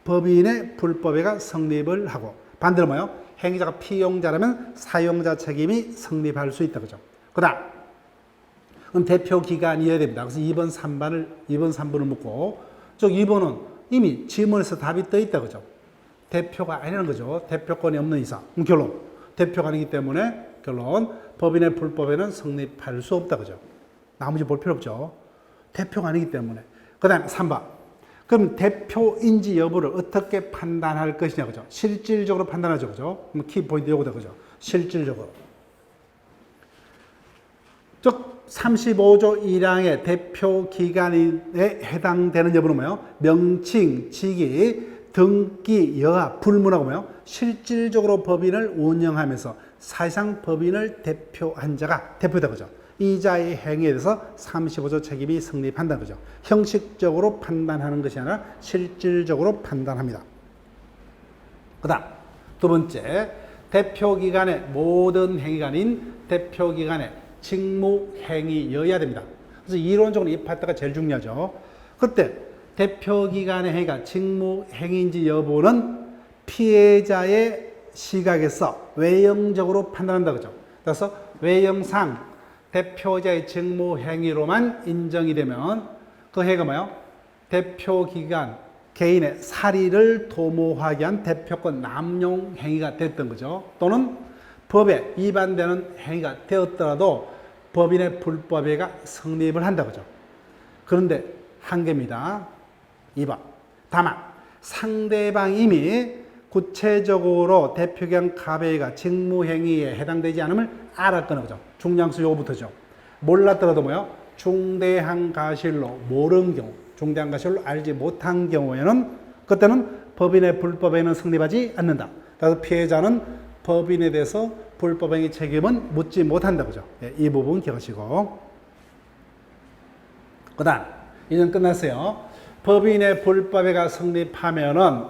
법인의 불법행위가 성립을 하고, 반대로 뭐요? 행위자가 피용자라면 사용자 책임이 성립할 수 있다. 그죠? 그다음 대표 기간이어야 됩니다. 그래서 2번, 3번을 묻고, 즉 2번은 이미 지문에서 답이 떠 있다. 그죠? 대표가 아니라는 거죠. 대표권이 없는 이상. 결론. 대표가 아니기 때문에 결론. 법인의 불법에는 성립할 수 없다. 그죠? 나머지 볼 필요 없죠. 대표가 아니기 때문에. 그 다음에 3번. 그럼 대표인지 여부를 어떻게 판단할 것이냐. 그죠? 실질적으로 판단하죠. 그죠? 키포인트 요거다. 그죠? 실질적으로. 즉 35조 1항의 대표 기간에 해당되는 여부는 뭐예요? 명칭, 직위, 등기, 여하, 불문하고 뭐예요? 실질적으로 법인을 운영하면서 사실상 법인을 대표한 자가 대표다. 그죠? 이자의 행위에 대해서 35조 책임이 성립한다는 거죠. 형식적으로 판단하는 것이 아니라 실질적으로 판단합니다. 그 다음 두 번째, 대표 기간의 모든 행위가 아닌 대표 기간의 직무행위여야 됩니다. 그래서 이론적으로 이 파트가 제일 중요하죠. 그때 대표기관의 행위가 직무행위인지 여부는 피해자의 시각에서 외형적으로 판단한다. 그죠? 그래서 외형상 대표자의 직무행위로만 인정이 되면 그 행위가 뭐예요? 대표기관 개인의 사리를 도모하게 한 대표권 남용 행위가 됐던 거죠. 또는 법에 위반되는 행위가 되었더라도 법인의 불법행위가 성립을 한다. 그죠? 그런데 한계입니다. 2번. 다만 상대방이 이미 구체적으로 대표기관 가배가 직무행위에 해당되지 않음을 알았거나, 그죠? 중량수 요거부터죠. 몰랐더라도 뭐요? 중대한 가실로 모르는 경우, 중대한 가실로 알지 못한 경우에는 그때는 법인의 불법행위는 성립하지 않는다. 그래서 피해자는 법인에 대해서 불법행위 책임은 묻지 못한다. 그죠? 네, 이 부분 기억하시고. 그 다음, 이전 끝났어요. 법인의 불법행위가 성립하면은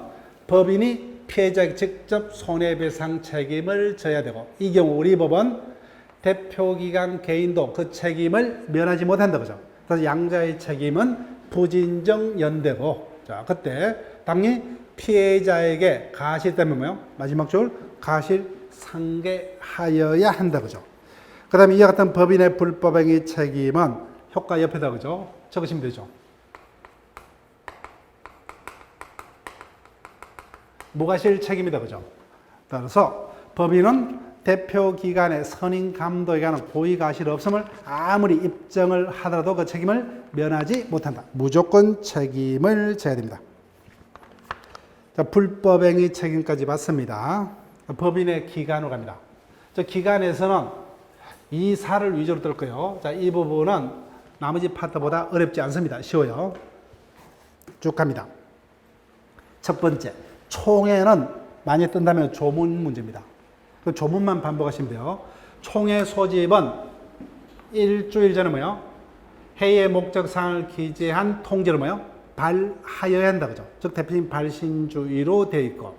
법인이 피해자에게 직접 손해배상 책임을 져야 되고, 이 경우 우리 법은 대표기관 개인도 그 책임을 면하지 못한다. 그죠? 그래서 양자의 책임은 부진정 연대고, 자, 그때 당연히 피해자에게 가실 때문에 뭐요? 마지막 줄 가실 상계하여야 한다. 그죠? 그 다음에 이와 같은 법인의 불법행위 책임은 효과 옆에다, 그죠? 적으시면 되죠. 무과실 책임이다. 그죠? 따라서 법인은 대표기관의 선임 감독에 관한 고의가실 없음을 아무리 입증을 하더라도 그 책임을 면하지 못한다. 무조건 책임을 져야 됩니다. 자, 불법행위 책임까지 봤습니다. 법인의 기간으로 갑니다. 저 기간에서는 이 사를 위주로 뜰 거예요. 자, 이 부분은 나머지 파트보다 어렵지 않습니다. 쉬워요. 쭉 갑니다. 첫 번째, 총회는 많이 뜬다면 조문 문제입니다. 그 조문만 반복하시면 돼요. 총회 소집은 일주일 전에 뭐요? 회의 목적사항을 기재한 통지를 뭐요? 발하여야 한다. 그죠? 즉 대표님 발신주의로 되어 있고,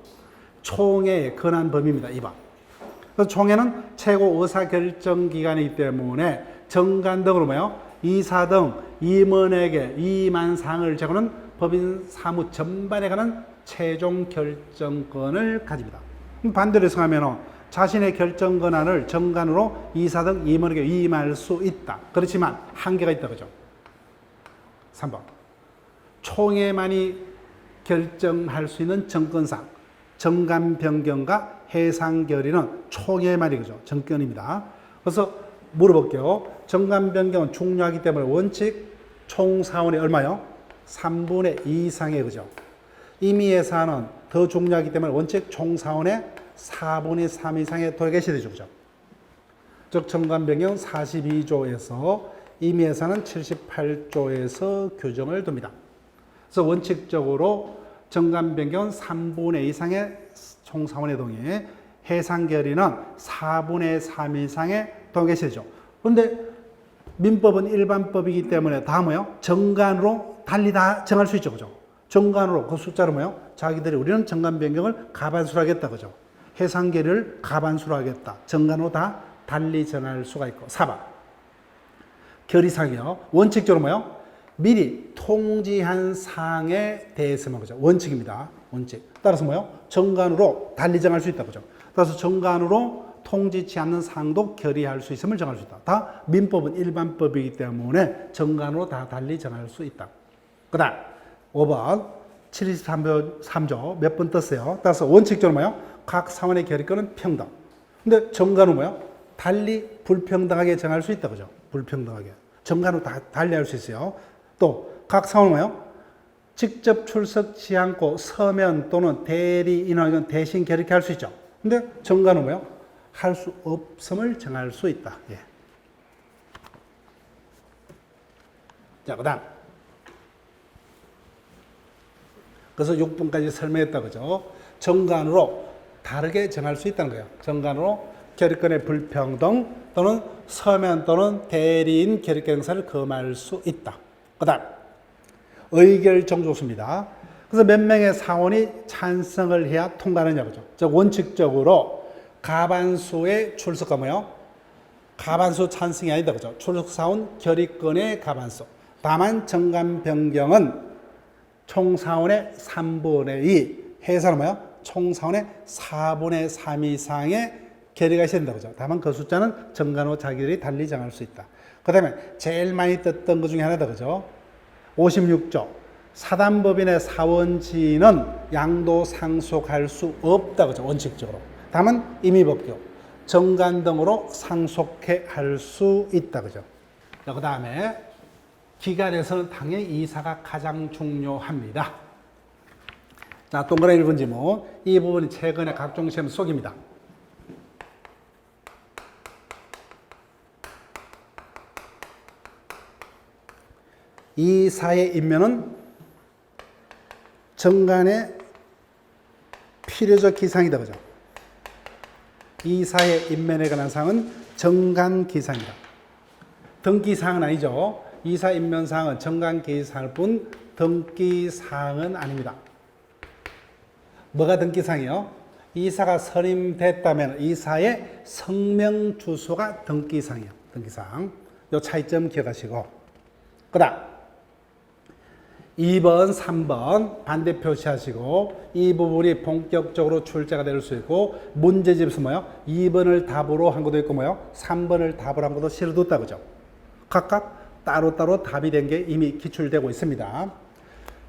총회의 권한 범위입니다. 2번. 그래서 총회는 최고 의사결정기관이기 때문에 정관 등으로 뭐요? 이사 등 임원에게 위임한 사항을 제고는 법인 사무 전반에 관한 최종 결정권을 가집니다. 반대로 해석하면 자신의 결정 권한을 정관으로 이사 등 임원에게 위임할 수 있다. 그렇지만 한계가 있다. 그죠? 3번. 총회만이 결정할 수 있는 정권상 정관 변경과 해상 결의는 총회만이, 그죠? 정권입니다. 그래서 물어볼게요. 정관 변경은 중요하기 때문에 원칙 총사원의 얼마요? 3분의 2 이상의, 그죠? 임의의 사안은 더 중요하기 때문에 원칙 총사원의 4분의 3 이상의 도액이 되죠. 그죠? 즉 정관 변경 42조에서 임의예산은 78조에서 규정을 둡니다. 그래서 원칙적으로 정관 변경은 3분의 2 이상의 총사원의 동의, 해상 결의는 4분의 3 이상의 동의가 되죠. 그런데 민법은 일반법이기 때문에 다 뭐요? 정관으로 달리 다 정할 수 있죠. 그죠? 정관으로 그 숫자로 뭐요? 자기들이 우리는 정관 변경을 가반수로 하겠다. 그죠? 해상 결의를 가반수로 하겠다. 정관으로 다 달리 정할 수가 있고. 4번. 결의사항이요. 원칙적으로 뭐요? 미리 통지한 사항에 대해서만 그죠? 원칙입니다. 원칙. 따라서 뭐요? 정관으로 달리 정할 수 있다. 그죠? 따라서 정관으로 통지치 않는 사항도 결의할 수 있음을 정할 수 있다. 다 민법은 일반법이기 때문에 정관으로 다 달리 정할 수 있다. 그 다음 5번 73조 몇 번 떴어요? 따라서 원칙적으로 뭐요? 각 사원의 결의권은 평등. 근데 정관은 뭐요? 달리 불평등하게 정할 수 있다. 그죠? 불평등하게. 정관으로 다 달리 할 수 있어요. 또 각 사원은 뭐요? 직접 출석치 않고 서면 또는 대리인은 대신 결의케 할 수 있죠. 근데 정관은 뭐요? 할 수 없음을 정할 수 있다. 예. 자, 그 다음. 그래서 6분까지 설명했다. 그죠? 정관으로 다르게 정할 수 있다는 거예요. 정관으로 결의권의 불평등 또는 서면 또는 대리인 결의권 행사를 금할 수 있다. 그 다음. 의결정족수입니다. 그래서 몇 명의 사원이 찬성을 해야 통과하느냐. 그죠? 즉, 원칙적으로 가반수의 출석가 뭐요? 가반수 찬성이 아니다. 그죠? 출석사원 결의권의 가반수. 다만 정관 변경은 총사원의 3분의 2, 해산은 뭐요? 총사원의 4분의 3 이상의 결의가 있어야 된다. 그죠? 다만 그 숫자는 정관으로 자기들이 달리 정할 수 있다. 그 다음에 제일 많이 떴던 것 중에 하나다. 그죠? 56조. 사단법인의 사원지는 양도 상속할 수 없다. 그죠? 원칙적으로. 다만 임의법규, 정관 등으로 상속해 할 수 있다. 그죠? 그 다음에 기관에서는 당연히 이사가 가장 중요합니다. 자, 동그라미 1번 지문. 이 부분이 최근에 각종 시험 속입니다. 이사의 임명은 정관의 필요적 기상이다. 그죠? 이사의 임명에 관한 사항은 정관 기상이다. 등기 사항은 아니죠. 이사 임명 사항은 정관 기사일 뿐 등기 사항은 아닙니다. 뭐가 등기 사항이요? 이사가 선임됐다면 이사의 성명 주소가 등기 사항이에요. 등기 사항. 요 차이점 기억하시고. 그다음 2번, 3번 반대 표시하시고 이 부분이 본격적으로 출제가 될 수 있고 문제집에서 뭐요? 2번을 답으로 한 것도 있고 뭐요? 3번을 답으로 한 것도 실어뒀다. 그죠? 각각 따로따로 답이 된 게 이미 기출되고 있습니다.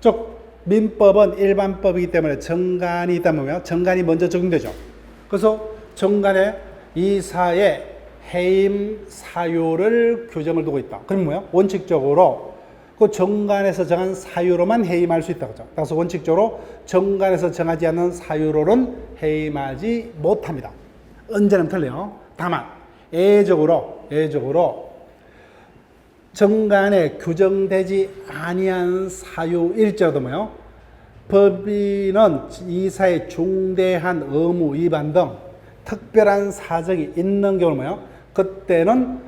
즉 민법은 일반법이기 때문에 정관이 있다면 정관이 먼저 적용되죠. 그래서 정관에 이사의 해임 사유를 규정을 두고 있다. 그럼 뭐요? 원칙적으로 그 정관에서 정한 사유로만 해임할 수 있다. 그죠? 따라서 원칙적으로 정관에서 정하지 않는 사유로는 해임하지 못합니다. 언제나 틀려요. 다만 예외적으로 정관에 규정되지 아니한 사유일지라도 뭐요? 법인은 이사의 중대한 의무 위반 등 특별한 사정이 있는 경우 뭐요? 그때는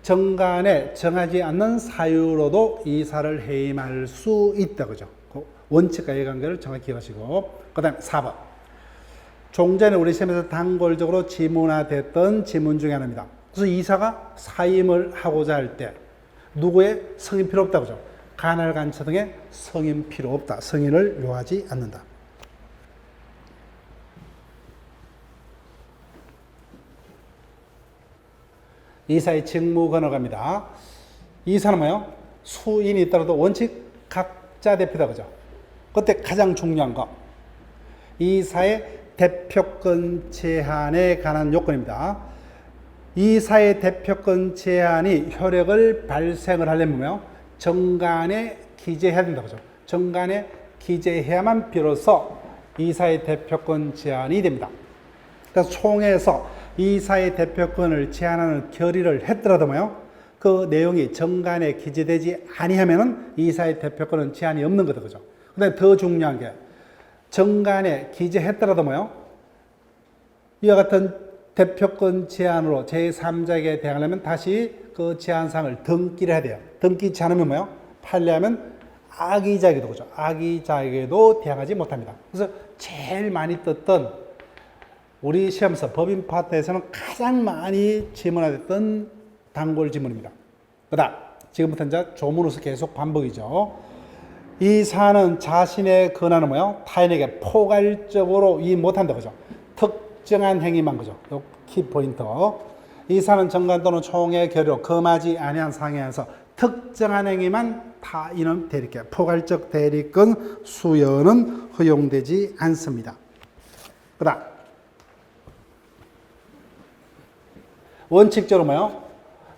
정관에 정하지 않는 사유로도 이사를 해임할 수 있다. 그죠? 그 원칙과 이해관계를 정확히 기억하시고. 그 다음에 4번. 종전에 우리 시험에서 단골적으로 지문화됐던 지문 중에 하나입니다. 그래서 이사가 사임을 하고자 할 때 누구의 승인 필요 없다. 그죠? 간할간처 등의 승인 필요 없다. 승인을 요하지 않는다. 이사의 직무 권한입니다. 이사는 뭐요? 수인이 있더라도 원칙 각자 대표다. 그죠? 그때 가장 중요한 거. 이사의 대표권 제한에 관한 요건입니다. 이사의 대표권 제한이 효력을 발생을 하려면 정관에 기재해야 된다. 그죠? 정관에 기재해야만 비로소 이사의 대표권 제한이 됩니다. 그래서 총회에서 이사의 대표권을 제한하는 결의를 했더라도 뭐요? 그 내용이 정관에 기재되지 아니하면은 이사의 대표권은 제한이 없는 거다, 그죠? 근데 더 중요한 게 정관에 기재했더라도 뭐요? 이와 같은 대표권 제한으로 제3자에게 대항하려면 다시 그 제한사항을 등기를 해야 돼요. 등기치 않으면 뭐요? 판례하면 악의자에게도, 그죠? 악의자에게도 대항하지 못합니다. 그래서 제일 많이 떴던 우리 시험서 법인 파트에서는 가장 많이 질문하였던 단골 지문입니다. 그다음 지금부터 이제 조문으로서 계속 반복이죠. 이 사안은 자신의 권한을 뭐요? 타인에게 포괄적으로 이의 못한다, 그죠? 특정한 행위만, 그죠? 키포인트. 이 사안은 정관 또는 총회 결의로 금하지 아니한 상해에서 특정한 행위만 타인은 대리권, 포괄적 대리권 수여는 허용되지 않습니다. 그다음 원칙적으로 뭐요?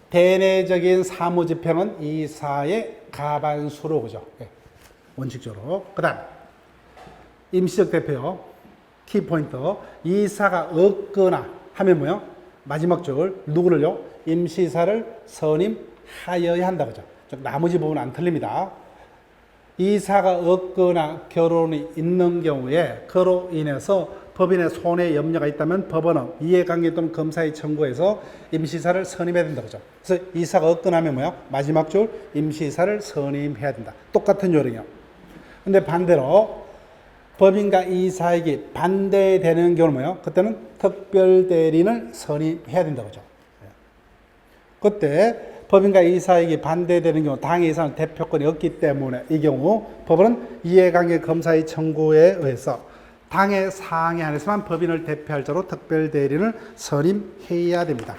대내적인 사무집행은 이사의 가반수로, 그죠? 네. 원칙적으로. 그 다음 임시적 대표요. 키포인트. 이사가 없거나 하면 뭐요? 마지막 줄 누구를요? 임시사를 선임하여야 한다, 그죠? 나머지 부분은 안 틀립니다. 이사가 없거나 결혼이 있는 경우에 그로 인해서 법인의 손해 염려가 있다면 법원은 이해관계 또는 검사의 청구해서 임시사를 선임해야 된다, 그죠? 그래서 이사가 없거나 하면 뭐야? 마지막 줄 임시사를 선임해야 된다. 똑같은 요령이요. 근데 반대로 법인과 이사에게 반대되는 경우는 뭐예요? 그때는 특별대리인을 선임해야 된다, 그죠? 그때 법인과 이사에게 반대되는 경우 당의 이사는 대표권이 없기 때문에 이 경우 법원은 이해관계 검사의 청구에 의해서 당의 사항에 한해서만 법인을 대표할 자로 특별대리인을 선임해야 됩니다.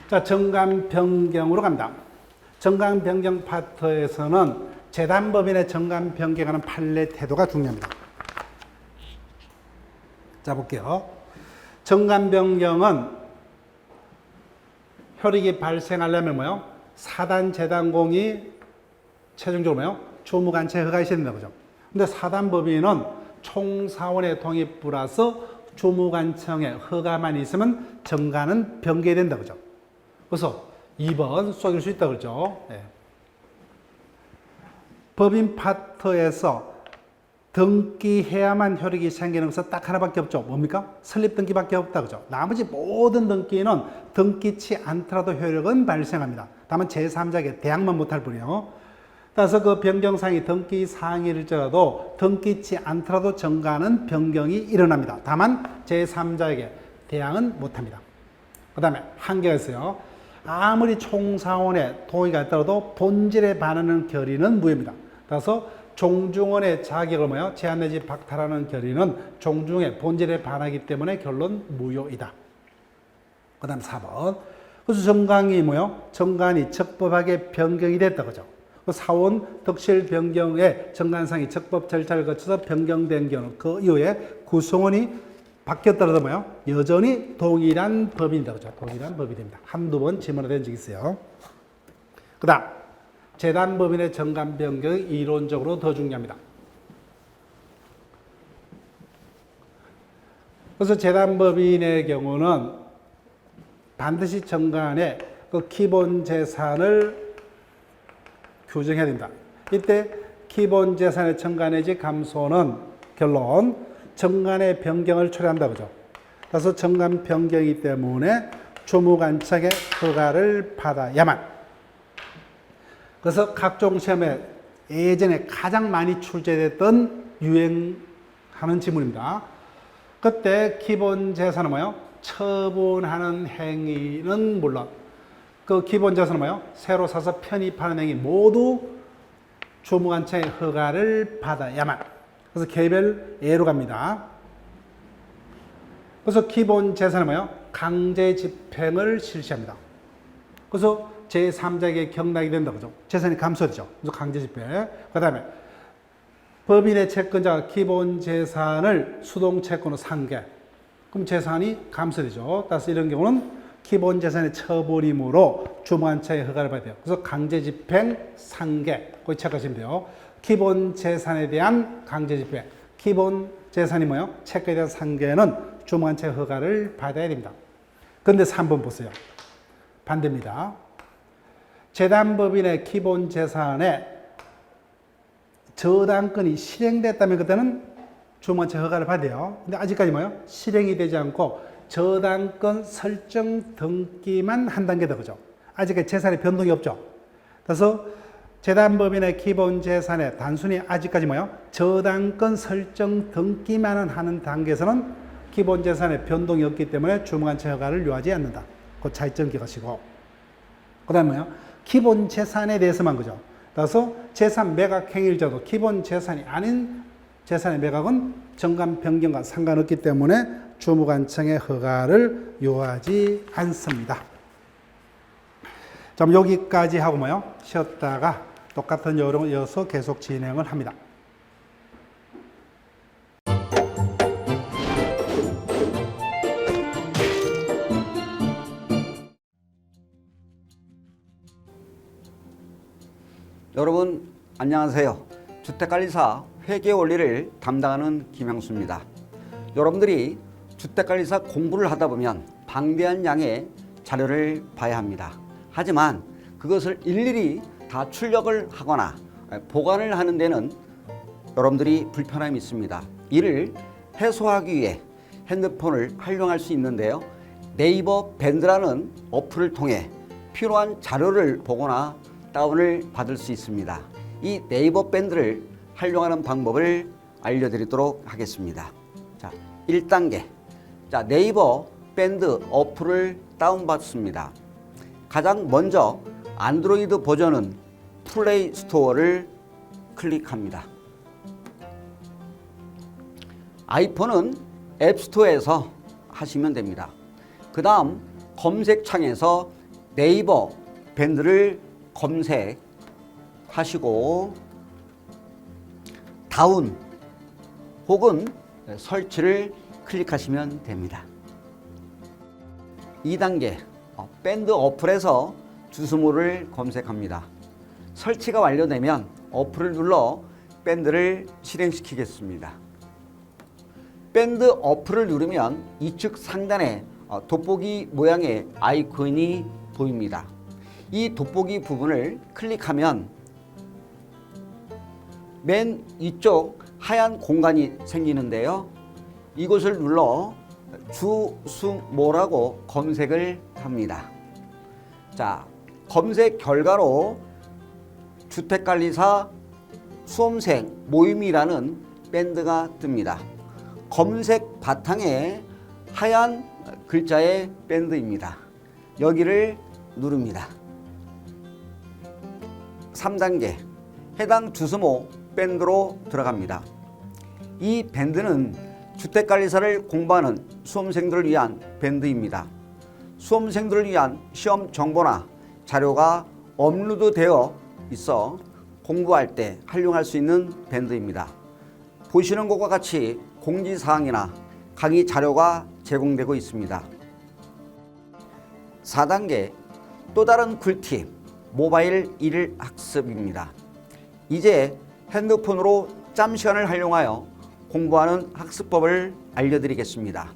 자, 정관 변경으로 갑니다. 정관 변경 파트에서는 재단법인의 정관 변경하는 판례 태도가 중요합니다. 자, 볼게요. 정관 변경은 효력이 발생하려면 뭐요? 사단 재단공이 최종적으로 뭐요? 주무관청에 허가가 있어야 된다, 그죠? 근데 사단법인은 총사원의 동의 플러스 주무관청의 허가만 있으면 정관은 변경된다, 그죠? 그래서 2번 쏘길 수 있다, 그죠? 네. 법인 파트에서 등기해야만 효력이 생기는 것은 딱 하나밖에 없죠. 뭡니까? 설립 등기밖에 없다, 그죠? 나머지 모든 등기는 등기치 않더라도 효력은 발생합니다. 다만 제3자에게 대항만 못할 뿐이요. 따라서 그 변경사항이 등기 사항일지라도 등기치 않더라도 정관은 변경이 일어납니다. 다만 제3자에게 대항은 못합니다. 그 다음에 한계가 있어요. 아무리 총사원의 동의가 있더라도 본질에 반하는 결의는 무효입니다. 따라서 종중원의 자격을 뭐요? 제한 내지 박탈하는 결의는 종중의 본질에 반하기 때문에 결론 무효이다. 그 다음 4번. 그래서 정관이 뭐요? 정관이 적법하게 변경이 됐다, 그죠? 사원 덕실 변경에 정관상이 적법 절차를 거쳐서 변경된 경우 그 이후에 구성원이 바뀌었더라도 뭐요? 여전히 동일한 법인이다, 그죠? 동일한 법이 됩니다. 한두 번 질문이 된 적이 있어요. 그 다음 재단법인의 정관 변경이 이론적으로 더 중요합니다. 그래서 재단법인의 경우는 반드시 정관에 그 기본 재산을 규정해야 됩니다. 이때 기본 재산의 정관 내지 감소는 결론 정관의 변경을 초래한다, 그죠? 그래서 정관 변경이기 때문에 주무관청의 허가를 받아야만. 그래서 각종 시험에 예전에 가장 많이 출제됐던 유행하는 지문입니다. 그때 기본 재산은 뭐예요? 처분하는 행위는 물론 그 기본 재산은 뭐예요? 새로 사서 편입하는 행위 모두 주무관청의 허가를 받아야만. 그래서 개별 예로 갑니다. 그래서 기본 재산은 뭐예요? 강제 집행을 실시합니다. 그래서 제3자에게 경락이 된다, 그죠? 재산이 감소되죠. 그래서 강제 집행. 그 다음에 법인의 채권자가 기본 재산을 수동 채권으로 상계. 그럼 재산이 감소되죠. 따라서 이런 경우는 기본 재산의 처분이므로 주무관청의 허가를 받아야 돼요. 그래서 강제 집행, 상계. 거기 체크하시면 돼요. 기본 재산에 대한 강제 집행. 기본 재산이 뭐요? 채권에 대한 상계는 주무관청 허가를 받아야 됩니다. 그런데 3번 보세요. 반대입니다. 재단법인의 기본 재산에 저당권이 실행됐다면 그때는 주무관청 허가를 받아요. 근데 아직까지 뭐요? 실행이 되지 않고 저당권 설정 등기만 한 단계 더 그죠? 아직까지 재산의 변동이 없죠. 그래서 재단법인의 기본 재산에 단순히 아직까지 뭐요? 저당권 설정 등기만 하는 단계에서는 기본 재산의 변동이 없기 때문에 주무관청 허가를 요하지 않는다. 그 차이점 기억하시고. 그 다음에 뭐요? 기본 재산에 대해서만 그죠? 그래서 재산 매각 행위를 줘도 기본 재산이 아닌 재산의 매각은 정관 변경과 상관없기 때문에 주무관청의 허가를 요하지 않습니다. 자, 여기까지 하고 뭐요? 쉬었다가 똑같은 요령을 이어서 계속 진행을 합니다. 여러분 안녕하세요. 주택관리사 회계 원리를 담당하는 김향수입니다. 여러분들이 주택관리사 공부를 하다 보면 방대한 양의 자료를 봐야 합니다. 하지만 그것을 일일이 다 출력을 하거나 보관을 하는 데는 여러분들이 불편함이 있습니다. 이를 해소하기 위해 핸드폰을 활용할 수 있는데요. 네이버 밴드라는 어플을 통해 필요한 자료를 보거나 다운을 받을 수 있습니다. 이 네이버 밴드를 활용하는 방법을 알려드리도록 하겠습니다. 자, 1단계. 자, 네이버 밴드 어플을 다운받습니다. 가장 먼저 안드로이드 버전은 플레이 스토어를 클릭합니다. 아이폰은 앱스토어에서 하시면 됩니다. 그 다음 검색창에서 네이버 밴드를 검색하시고 다운 혹은 설치를 클릭하시면 됩니다. 2단계 밴드 어플에서 주소모를 검색합니다. 설치가 완료되면 어플을 눌러 밴드를 실행시키겠습니다. 밴드 어플을 누르면 이측 상단에 돋보기 모양의 아이콘이 보입니다. 이 돋보기 부분을 클릭하면 맨 위쪽 하얀 공간이 생기는데요. 이곳을 눌러 주수모라고 검색을 합니다. 자, 검색 결과로 주택관리사 수험생 모임이라는 밴드가 뜹니다. 검색 바탕에 하얀 글자의 밴드입니다. 여기를 누릅니다. 3단계 해당 주소모 밴드로 들어갑니다. 이 밴드는 주택관리사를 공부하는 수험생들을 위한 밴드입니다. 수험생들을 위한 시험 정보나 자료가 업로드되어 있어 공부할 때 활용할 수 있는 밴드입니다. 보시는 것과 같이 공지사항이나 강의 자료가 제공되고 있습니다. 4단계 또 다른 꿀팁 모바일 일학습입니다. 이제 핸드폰으로 짬시간을 활용하여 공부하는 학습법을 알려드리겠습니다.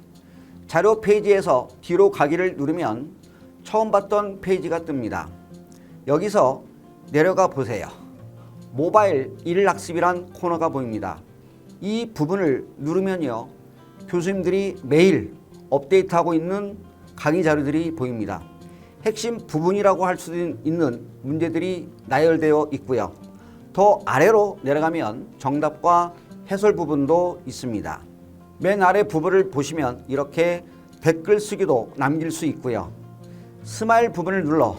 자료 페이지에서 뒤로 가기를 누르면 처음 봤던 페이지가 뜹니다. 여기서 내려가 보세요. 모바일 일학습이란 코너가 보입니다. 이 부분을 누르면요, 교수님들이 매일 업데이트하고 있는 강의 자료들이 보입니다. 핵심 부분이라고 할 수 있는 문제들이 나열되어 있고요. 더 아래로 내려가면 정답과 해설 부분도 있습니다. 맨 아래 부분을 보시면 이렇게 댓글 쓰기도 남길 수 있고요. 스마일 부분을 눌러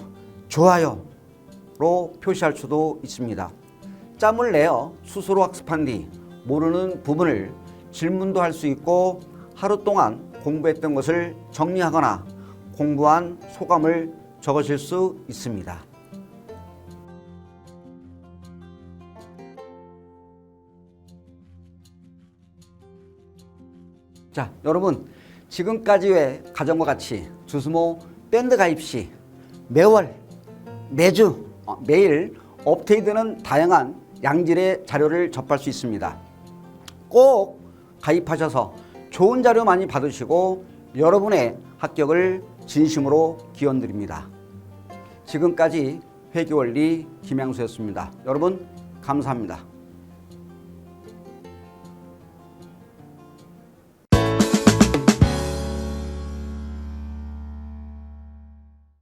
좋아요로 표시할 수도 있습니다. 짬을 내어 스스로 학습한 뒤 모르는 부분을 질문도 할 수 있고 하루 동안 공부했던 것을 정리하거나 공부한 소감을 적으실 수 있습니다. 자, 여러분 지금까지의 과정과 같이 주수모 밴드 가입 시 매월, 매주, 매일 업데이트되는 다양한 양질의 자료를 접할 수 있습니다. 꼭 가입하셔서 좋은 자료 많이 받으시고 여러분의 합격을 진심으로 기원드립니다. 지금까지 회계원리 김양수였습니다. 여러분 감사합니다.